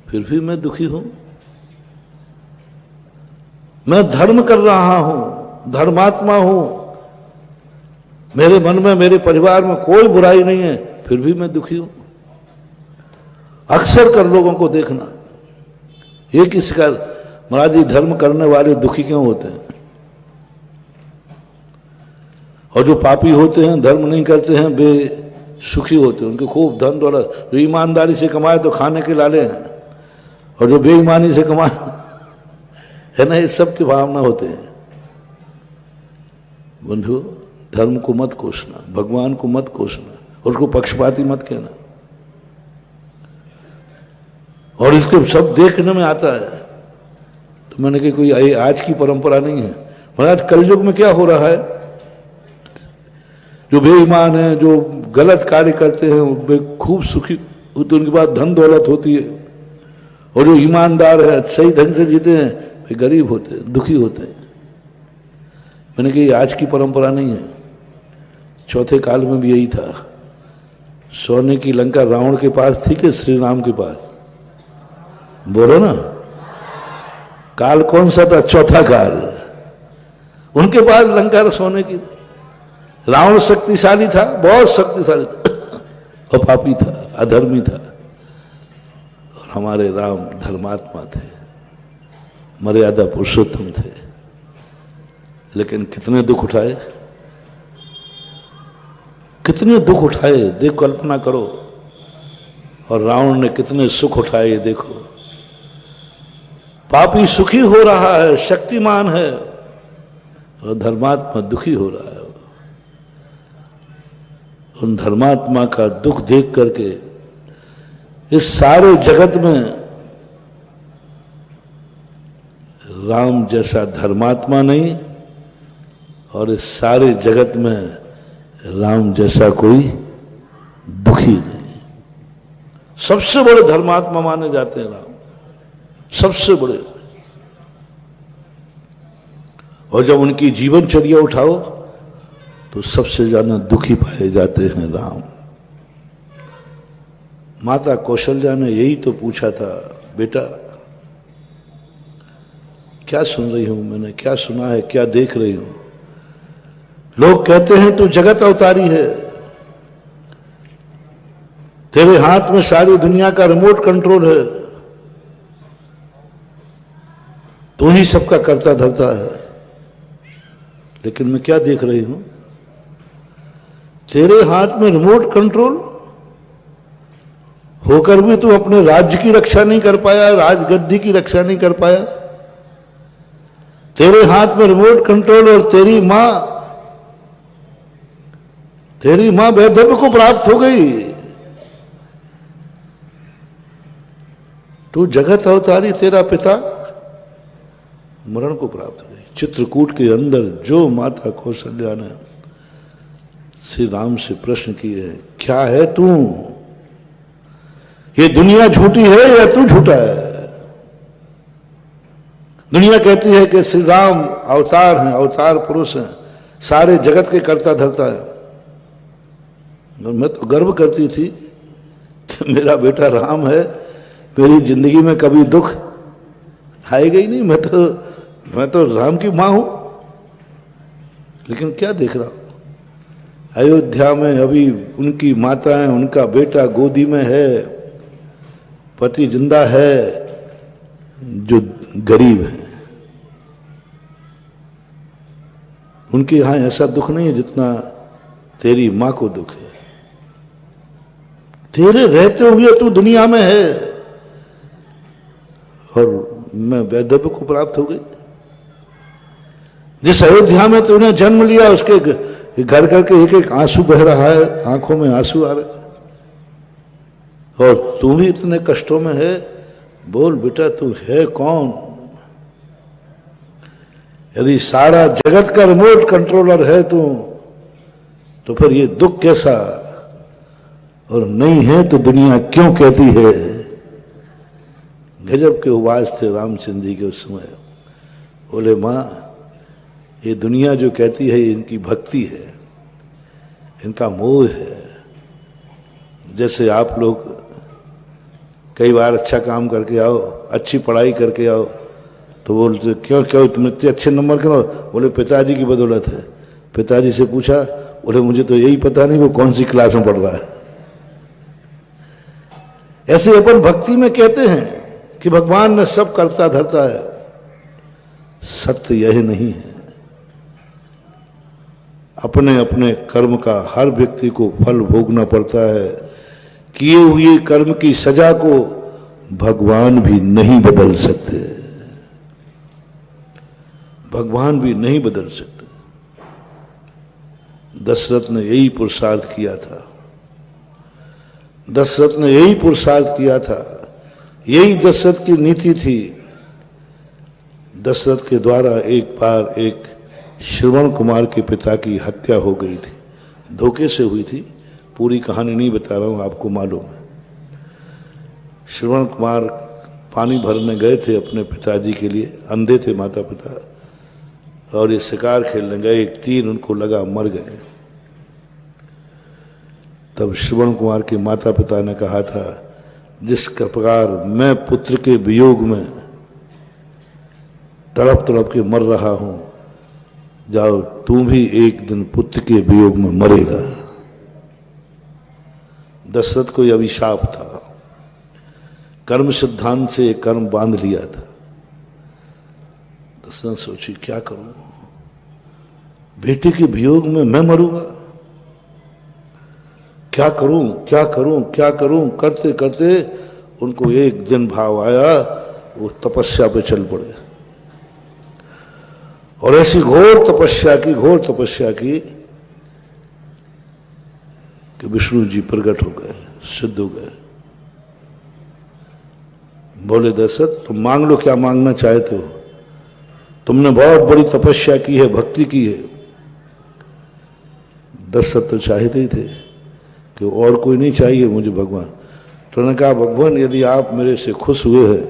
फिर भी मैं दुखी हूं। मैं धर्म कर रहा हूं, धर्मात्मा हूं, मेरे मन में, मेरे परिवार में कोई बुराई नहीं है, फिर भी मैं दुखी हूं। अक्सर कर लोगों को देखना, एक ही शिकायत, महाराज जी धर्म करने वाले दुखी क्यों होते हैं? और जो पापी होते हैं, धर्म नहीं करते हैं, बेसुखी होते हैं। उनके खूब धन दौलत, जो ईमानदारी से कमाए तो खाने के लाले हैं, और जो बेईमानी से कमाए है ना, ये सब की भावना होते हैं। बंधु धर्म को मत कोसना, भगवान को मत कोसना, उसको पक्षपाती मत कहना। और इसके सब देखने में आता है। तो मैंने कहा कोई आज की परंपरा नहीं है, महाराज कलयुग में क्या हो रहा है, जो बेईमान है, जो गलत कार्य करते हैं वे खूब सुखी होते, उनके पास धन दौलत होती है, और जो ईमानदार है, सही ढंग से जीते हैं, वे गरीब होते हैं, दुखी होते हैं। मैंने कहा ये आज की परंपरा नहीं है, चौथे काल में भी यही था। सोने की लंका रावण के पास थी कि श्री राम के पास? बोलो ना, काल कौन सा था? चौथा काल। उनके पास लंका सोने की। रावण शक्तिशाली था, बहुत शक्तिशाली था, और पापी था, अधर्मी था। और हमारे राम धर्मात्मा थे, मर्यादा पुरुषोत्तम थे। लेकिन कितने दुख उठाए, कितने दुख उठाए, देखो, कल्पना करो। और रावण ने कितने सुख उठाए, ये देखो। पापी सुखी हो रहा है, शक्तिमान है, और धर्मात्मा दुखी हो रहा है। उन धर्मात्मा का दुख देख करके इस सारे जगत में राम जैसा धर्मात्मा नहीं, और इस सारे जगत में राम जैसा कोई दुखी नहीं। सबसे बड़े धर्मात्मा माने जाते हैं राम, सबसे बड़े। और जब उनकी जीवनचर्या उठाओ तो सबसे ज्यादा दुखी पाए जाते हैं राम। माता कौशल्या ने यही तो पूछा था, बेटा क्या सुन रही हूं मैंने, क्या सुना है, क्या देख रही हूं? लोग कहते हैं तू जगत अवतारी है, तेरे हाथ में सारी दुनिया का रिमोट कंट्रोल है, तू ही सबका करता धरता है। लेकिन मैं क्या देख रही हूं, तेरे हाथ में रिमोट कंट्रोल होकर भी तू अपने राज्य की रक्षा नहीं कर पाया, राजगद्दी की रक्षा नहीं कर पाया। तेरे हाथ में रिमोट कंट्रोल, और तेरी मां वैधव्य को प्राप्त हो गई। तू जगत अवतारी, तेरा पिता मरण को प्राप्त हो गई। चित्रकूट के अंदर जो माता कौशल्या ने श्री राम से प्रश्न किए, क्या है तू? ये दुनिया झूठी है या तू झूठा है? दुनिया कहती है कि श्री राम अवतार हैं, अवतार पुरुष हैं, सारे जगत के करता धरता है। और मैं तो गर्व करती थी कि मेरा बेटा राम है, मेरी जिंदगी में कभी दुख आएगा ही नहीं। मैं तो राम की मां हूं। लेकिन क्या देख रहा हूं, अयोध्या में अभी उनकी माताएं, उनका बेटा गोदी में है, पति जिंदा है, जो गरीब है। उनके यहां ऐसा दुख नहीं है जितना तेरी मां को दुख है। तेरे रहते हुए तू दुनिया में है, और मैं वैधव्य को प्राप्त हो गई। जिस अयोध्या में तूने जन्म लिया, उसके घर करके एक एक आंसू बह रहा है, आंखों में आंसू आ रहे, और तू भी इतने कष्टों में है। बोल बेटा, तू है कौन? यदि सारा जगत का रिमोट कंट्रोलर है तू, तो फिर ये दुख कैसा? और नहीं है तो दुनिया क्यों कहती है? गजब के उवाज थे रामचंद्र जी के उस समय। बोले, मां, ये दुनिया जो कहती है इनकी भक्ति है, इनका मोह है। जैसे आप लोग कई बार अच्छा काम करके आओ, अच्छी पढ़ाई करके आओ, तो बोलते क्यों तुम इतने अच्छे नंबर क्यों? बोले पिताजी की बदौलत है। पिताजी से पूछा, बोले मुझे तो यही पता नहीं वो कौन सी क्लास में पढ़ रहा है। ऐसे अपन भक्ति में कहते हैं कि भगवान ने सब करता धरता है। सत्य यह नहीं है। अपने अपने कर्म का हर व्यक्ति को फल भोगना पड़ता है। किए हुए कर्म की सजा को भगवान भी नहीं बदल सकते, भगवान भी नहीं बदल सकते। दशरथ ने यही पुरुषार्थ किया था, दशरथ ने यही पुरुषार्थ किया था, यही दशरथ की नीति थी। दशरथ के द्वारा एक बार एक श्रवण कुमार के पिता की हत्या हो गई थी, धोखे से हुई थी। पूरी कहानी नहीं बता रहा हूँ, आपको मालूम है। श्रवण कुमार पानी भरने गए थे अपने पिताजी के लिए, अंधे थे माता पिता, और ये शिकार खेलने गए, एक तीर उनको लगा, मर गए। तब श्रवण कुमार के माता पिता ने कहा था, जिस प्रकार मैं पुत्र के वियोग में तड़प तड़प के मर रहा हूं, जाओ तू भी एक दिन पुत्र के वियोग में मरेगा। दशरथ को यह अभिशाप था, कर्म सिद्धांत से कर्म बांध लिया था। दशरथ सोची क्या करूं, बेटे के वियोग में मैं मरूंगा, क्या करूं क्या करूं क्या करूं। करते करते उनको एक दिन भाव आया, वो तपस्या पे चल पड़े, और ऐसी घोर तपस्या की कि विष्णु जी प्रकट हो गए, सिद्ध हो गए। बोले दशरथ तुम मांग लो, क्या मांगना चाहते हो, तुमने बहुत बड़ी तपस्या की है, भक्ति की है। दशरथ तो चाहते ही थे कि और कोई नहीं चाहिए मुझे भगवान। तो उन्होंने कहा भगवान यदि आप मेरे से खुश हुए हैं,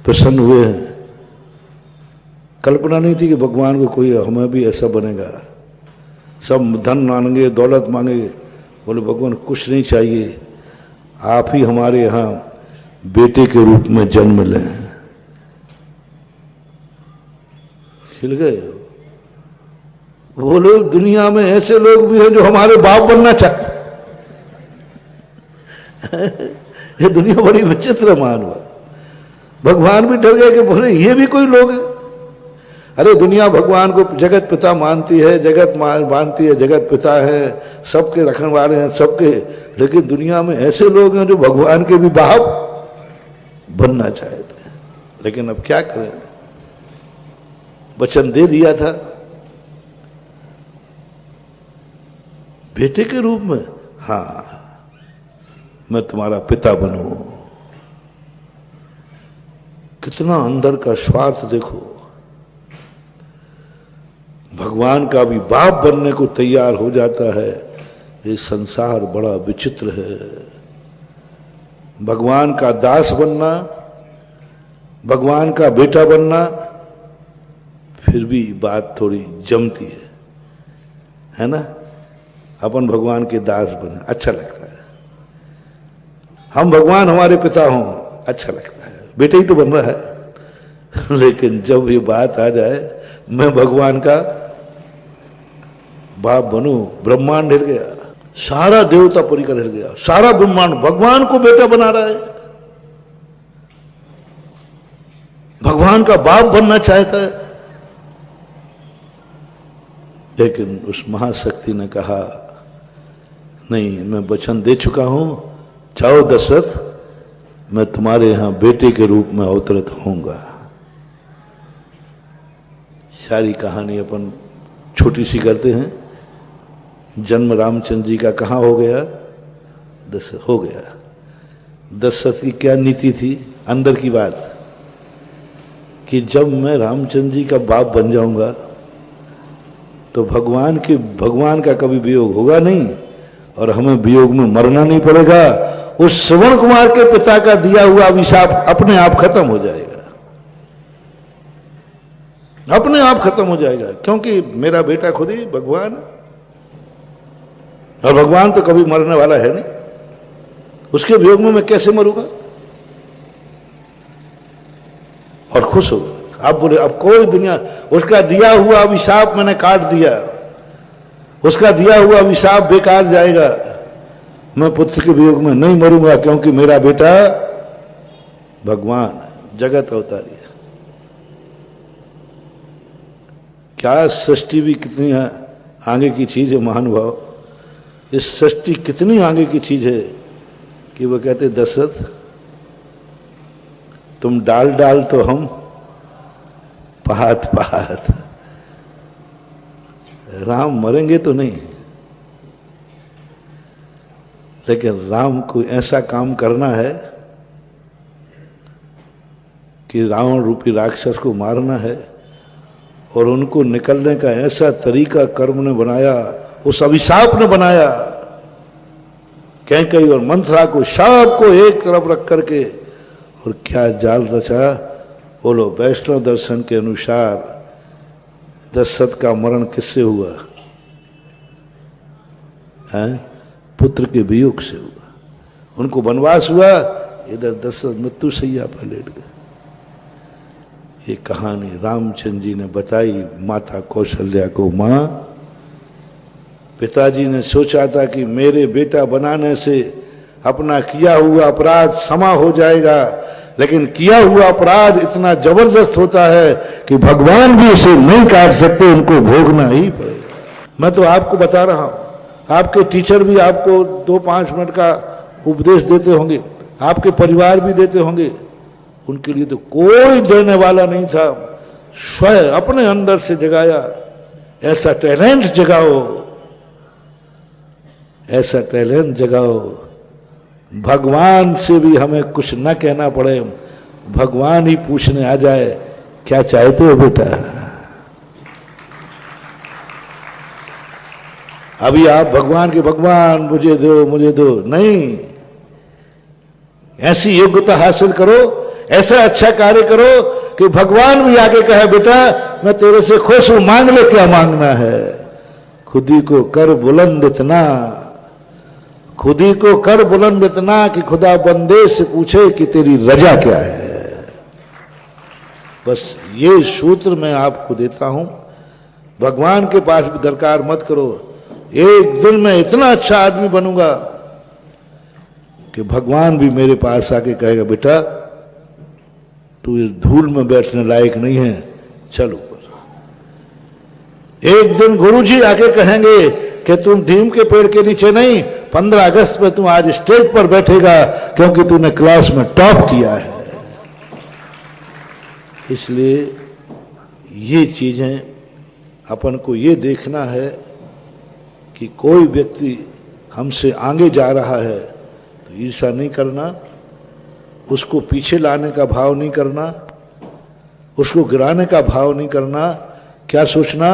प्रसन्न हुए हैं, कल्पना नहीं थी कि भगवान को कोई हमें भी ऐसा बनेगा, सब धन मांगेंगे, दौलत मांगेंगे। बोले भगवान कुछ नहीं चाहिए, आप ही हमारे यहाँ बेटे के रूप में जन्म लें। खिल गए। वो लोग, दुनिया में ऐसे लोग भी हैं जो हमारे बाप बनना चाहते। ये दुनिया बड़ी विचित्र मान हुआ। भगवान भी डर गए कि बोले ये भी कोई लोग हैं। अरे दुनिया भगवान को जगत पिता मानती है, जगत मानती है, जगत पिता है, सबके रखने वाले हैं सबके, लेकिन दुनिया में ऐसे लोग हैं जो भगवान के भी बाप बनना चाहते हैं। लेकिन अब क्या करें, वचन दे दिया था बेटे के रूप में, हाँ मैं तुम्हारा पिता बनूं। कितना अंदर का स्वार्थ देखो, भगवान का भी बाप बनने को तैयार हो जाता है। ये संसार बड़ा विचित्र है। भगवान का दास बनना, भगवान का बेटा बनना, फिर भी बात थोड़ी जमती है ना। अपन भगवान के दास बने, अच्छा लगता है। हम भगवान हमारे पिता हों, अच्छा लगता है, बेटे ही तो बन रहा है। लेकिन जब ये बात आ जाए मैं भगवान का बाप बनूं, ब्रह्मांड हिल गया, सारा देवता परिकर हिल गया, सारा ब्रह्मांड भगवान को बेटा बना रहा है, भगवान का बाप बनना चाहता है। लेकिन उस महाशक्ति ने कहा नहीं, मैं वचन दे चुका हूं, जाओ दशरथ, मैं तुम्हारे यहां बेटे के रूप में अवतरित होऊंगा। सारी कहानी अपन छोटी सी करते हैं। जन्म रामचंद्र जी का कहां हो गया, दशरथ हो गया। दशरथ की क्या नीति थी, अंदर की बात, कि जब मैं रामचंद्र जी का बाप बन जाऊंगा तो भगवान का कभी वियोग होगा नहीं, और हमें वियोग में मरना नहीं पड़ेगा। उस श्रवण कुमार के पिता का दिया हुआ अभिशाप अपने आप खत्म हो जाएगा, अपने आप खत्म हो जाएगा, क्योंकि मेरा बेटा खुद ही भगवान है, और भगवान तो कभी मरने वाला है नहीं, उसके वियोग में मैं कैसे मरूंगा। और खुश हो गया। आप बोले अब कोई दुनिया, उसका दिया हुआ अभिशाप मैंने काट दिया, उसका दिया हुआ अभिशाप बेकार जाएगा, मैं पुत्र के वियोग में नहीं मरूंगा, क्योंकि मेरा बेटा भगवान है, जगत अवतारी है। क्या सृष्टि भी कितनी आगे की चीज है महानुभाव। इस सृष्टि कितनी आगे की चीज है कि वो कहते दशरथ तुम डाल डाल तो हम पात पात, राम मरेंगे तो नहीं, लेकिन राम को ऐसा काम करना है कि रावण रूपी राक्षस को मारना है, और उनको निकलने का ऐसा तरीका कर्म ने बनाया, उस अभिशाप ने बनाया। कैकेयी और मंथरा को, शाप को एक तरफ रख करके, और क्या जाल रचा। बोलो, वैष्णव दर्शन के अनुसार दशरथ का मरण किससे हुआ है? पुत्र के वियोग से हुआ। उनको वनवास हुआ, इधर दशरथ मृत्यु सैया पर लेट गए। ये कहानी रामचंद्र जी ने बताई माता कौशल्या को। मां, पिताजी ने सोचा था कि मेरे बेटा बनाने से अपना किया हुआ अपराध क्षमा हो जाएगा, लेकिन किया हुआ अपराध इतना जबरदस्त होता है कि भगवान भी उसे नहीं काट सकते, उनको भोगना ही पड़ेगा। मैं तो आपको बता रहा हूं, आपके टीचर भी आपको 2-5 मिनट का उपदेश देते होंगे, आपके परिवार भी देते होंगे, उनके लिए तो कोई देने वाला नहीं था। स्वयं अपने अंदर से जगाया। ऐसा टैलेंट जगाओ, ऐसा टैलेंट जगाओ, भगवान से भी हमें कुछ न कहना पड़े, भगवान ही पूछने आ जाए, क्या चाहते हो बेटा? अभी आप भगवान के, भगवान मुझे दो, मुझे दो, नहीं। ऐसी योग्यता हासिल करो, ऐसा अच्छा कार्य करो कि भगवान भी आगे कहे, बेटा मैं तेरे से खुश हूं, मांग ले, क्या मांगना है। खुद ही को कर बुलंद इतना, खुद ही को कर बुलंद इतना कि खुदा बंदे से पूछे कि तेरी रजा क्या है। बस ये सूत्र मैं आपको देता हूं। भगवान के पास भी दरकार मत करो, एक दिन मैं इतना अच्छा आदमी बनूंगा कि भगवान भी मेरे पास आके कहेगा, बेटा तू इस धूल में बैठने लायक नहीं है, चल ऊपर। एक दिन गुरुजी आके कहेंगे कि तुम नीम के पेड़ के नीचे नहीं, 15 अगस्त में तुम आज स्टेज पर बैठेगा क्योंकि तूने क्लास में टॉप किया है। इसलिए ये चीजें अपन को ये देखना है कि कोई व्यक्ति हमसे आगे जा रहा है तो ईर्ष्या नहीं करना, उसको पीछे लाने का भाव नहीं करना, उसको गिराने का भाव नहीं करना। क्या सोचना,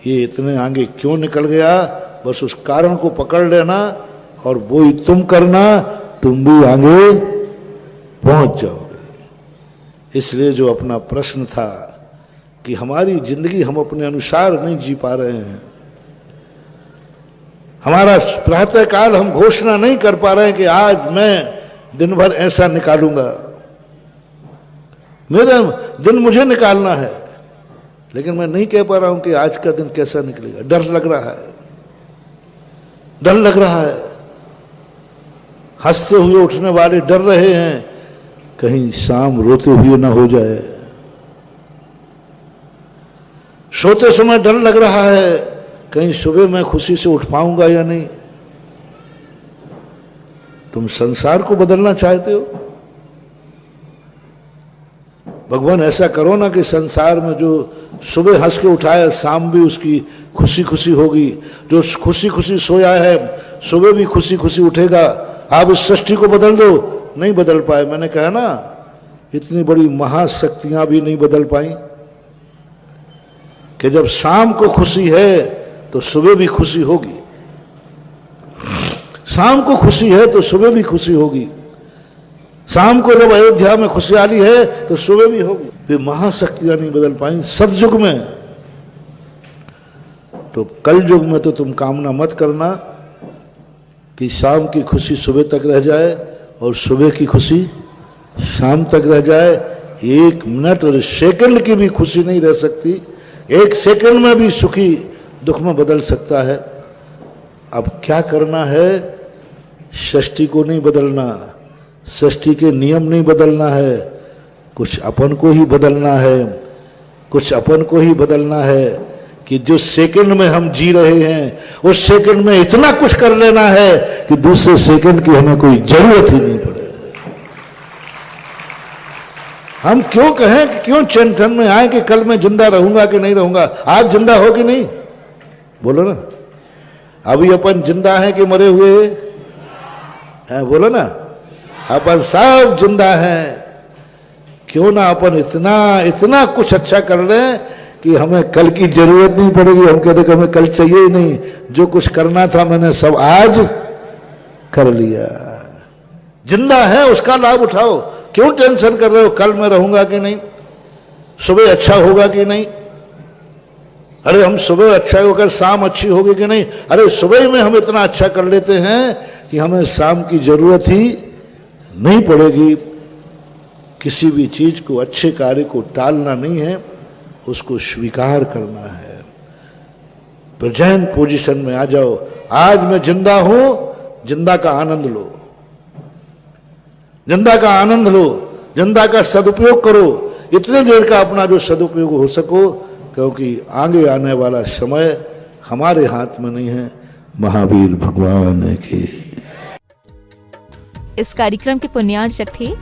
ये इतने आगे क्यों निकल गया, बस उस कारण को पकड़ लेना और वो ही तुम करना, तुम भी आगे पहुंच जाओगे। इसलिए जो अपना प्रश्न था कि हमारी जिंदगी हम अपने अनुसार नहीं जी पा रहे हैं, हमारा प्रातः काल हम घोषणा नहीं कर पा रहे हैं कि आज मैं दिन भर ऐसा निकालूंगा, मेरा दिन मुझे निकालना है, लेकिन मैं नहीं कह पा रहा हूं कि आज का दिन कैसा निकलेगा। डर लग रहा है, डर लग रहा है। हंसते हुए उठने वाले डर रहे हैं कहीं शाम रोते हुए ना हो जाए। सोते समय डर लग रहा है कहीं सुबह मैं खुशी से उठ पाऊंगा या नहीं। तुम संसार को बदलना चाहते हो, भगवान ऐसा करो ना कि संसार में जो सुबह हंस के उठाया शाम भी उसकी खुशी खुशी होगी, जो खुशी खुशी सोया है सुबह भी खुशी खुशी उठेगा। आप इस सृष्टि को बदल दो, नहीं बदल पाए। मैंने कहा ना, इतनी बड़ी महाशक्तियां भी नहीं बदल पाई कि जब शाम को खुशी है तो सुबह भी खुशी होगी, शाम को खुशी है तो सुबह भी खुशी होगी, शाम को जब अयोध्या में खुशहाली है तो सुबह भी होगी। ये महाशक्तियां नहीं बदल पाई सतयुग में, तो कल युग में तो तुम कामना मत करना कि शाम की खुशी सुबह तक रह जाए और सुबह की खुशी शाम तक रह जाए। 1 मिनट और सेकंड की भी खुशी नहीं रह सकती, 1 सेकंड में भी सुखी दुख में बदल सकता है। अब क्या करना है, षष्ठी को नहीं बदलना, षष्ठी के नियम नहीं बदलना है, कुछ अपन को ही बदलना है, कुछ अपन को ही बदलना है कि जो सेकंड में हम जी रहे हैं उस सेकंड में इतना कुछ कर लेना है कि दूसरे सेकंड की हमें कोई जरूरत ही नहीं पड़े। हम क्यों कहें कि क्यों टेंशन में आए कि कल मैं जिंदा रहूंगा कि नहीं रहूंगा। आज जिंदा हो कि नहीं, बोलो ना। अभी अपन जिंदा है कि मरे हुए हैं, बोलो ना। अपन सब जिंदा हैं, क्यों ना अपन इतना इतना कुछ अच्छा कर रहे हैं कि हमें कल की जरूरत नहीं पड़ेगी। हम कहते कि हमें कल चाहिए ही नहीं, जो कुछ करना था मैंने सब आज कर लिया। जिंदा है उसका लाभ उठाओ, क्यों टेंशन कर रहे हो कल मैं रहूंगा कि नहीं, सुबह अच्छा होगा कि नहीं। अरे हम सुबह अच्छा होकर शाम अच्छी होगी कि नहीं। अरे सुबह में हम इतना अच्छा कर लेते हैं कि हमें शाम की जरूरत ही नहीं पड़ेगी। किसी भी चीज को, अच्छे कार्य को टालना नहीं है, उसको स्वीकार करना है। प्रेजेंट पोजीशन में आ जाओ। आज मैं जिंदा हूं, जिंदा का आनंद लो, जिंदा का आनंद लो, जिंदा का सदुपयोग करो। इतने देर का अपना जो सदुपयोग हो सको, क्योंकि आगे आने वाला समय हमारे हाथ में नहीं है, महावीर भगवान के। इस कार्यक्रम के पुण्यार्चक थे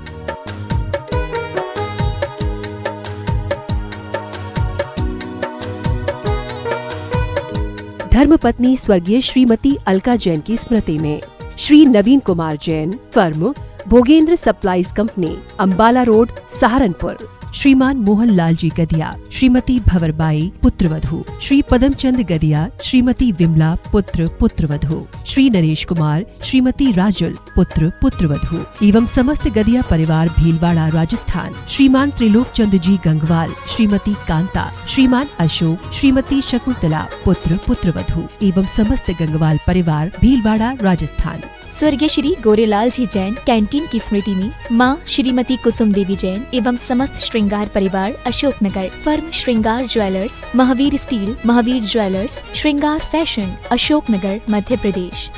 धर्मपत्नी स्वर्गीय श्रीमती अलका जैन की स्मृति में Shri Naveen Kumar Jain, firm Bhogendra supplies company, Ambala road, Saharanpur. Shriman Mohan Lal ji Gadia, Shrimati भंवरबाई पुत्रवधू, Shri Padamchand Gadia, Shrimati Vimla पुत्र पुत्रवधू, श्री नरेश कुमार, श्रीमती राजुल पुत्र पुत्रवधू एवं समस्त गदिया परिवार भीलवाड़ा राजस्थान। श्रीमान त्रिलोक चंद जी गंगवाल, श्रीमती कांता, श्रीमान अशोक, श्रीमती शकुंतला पुत्र पुत्रवधू एवं समस्त गंगवाल परिवार भीलवाड़ा राजस्थान। स्वर्गीय श्री गोरेलाल जी जैन कैंटीन की स्मृति में माँ श्रीमती कुसुम देवी जैन एवं समस्त श्रृंगार परिवार अशोकनगर। फर्म श्रृंगार jewellers, Mahavir steel, Mahavir jewellers, श्रृंगार फैशन, अशोकनगर, मध्य प्रदेश।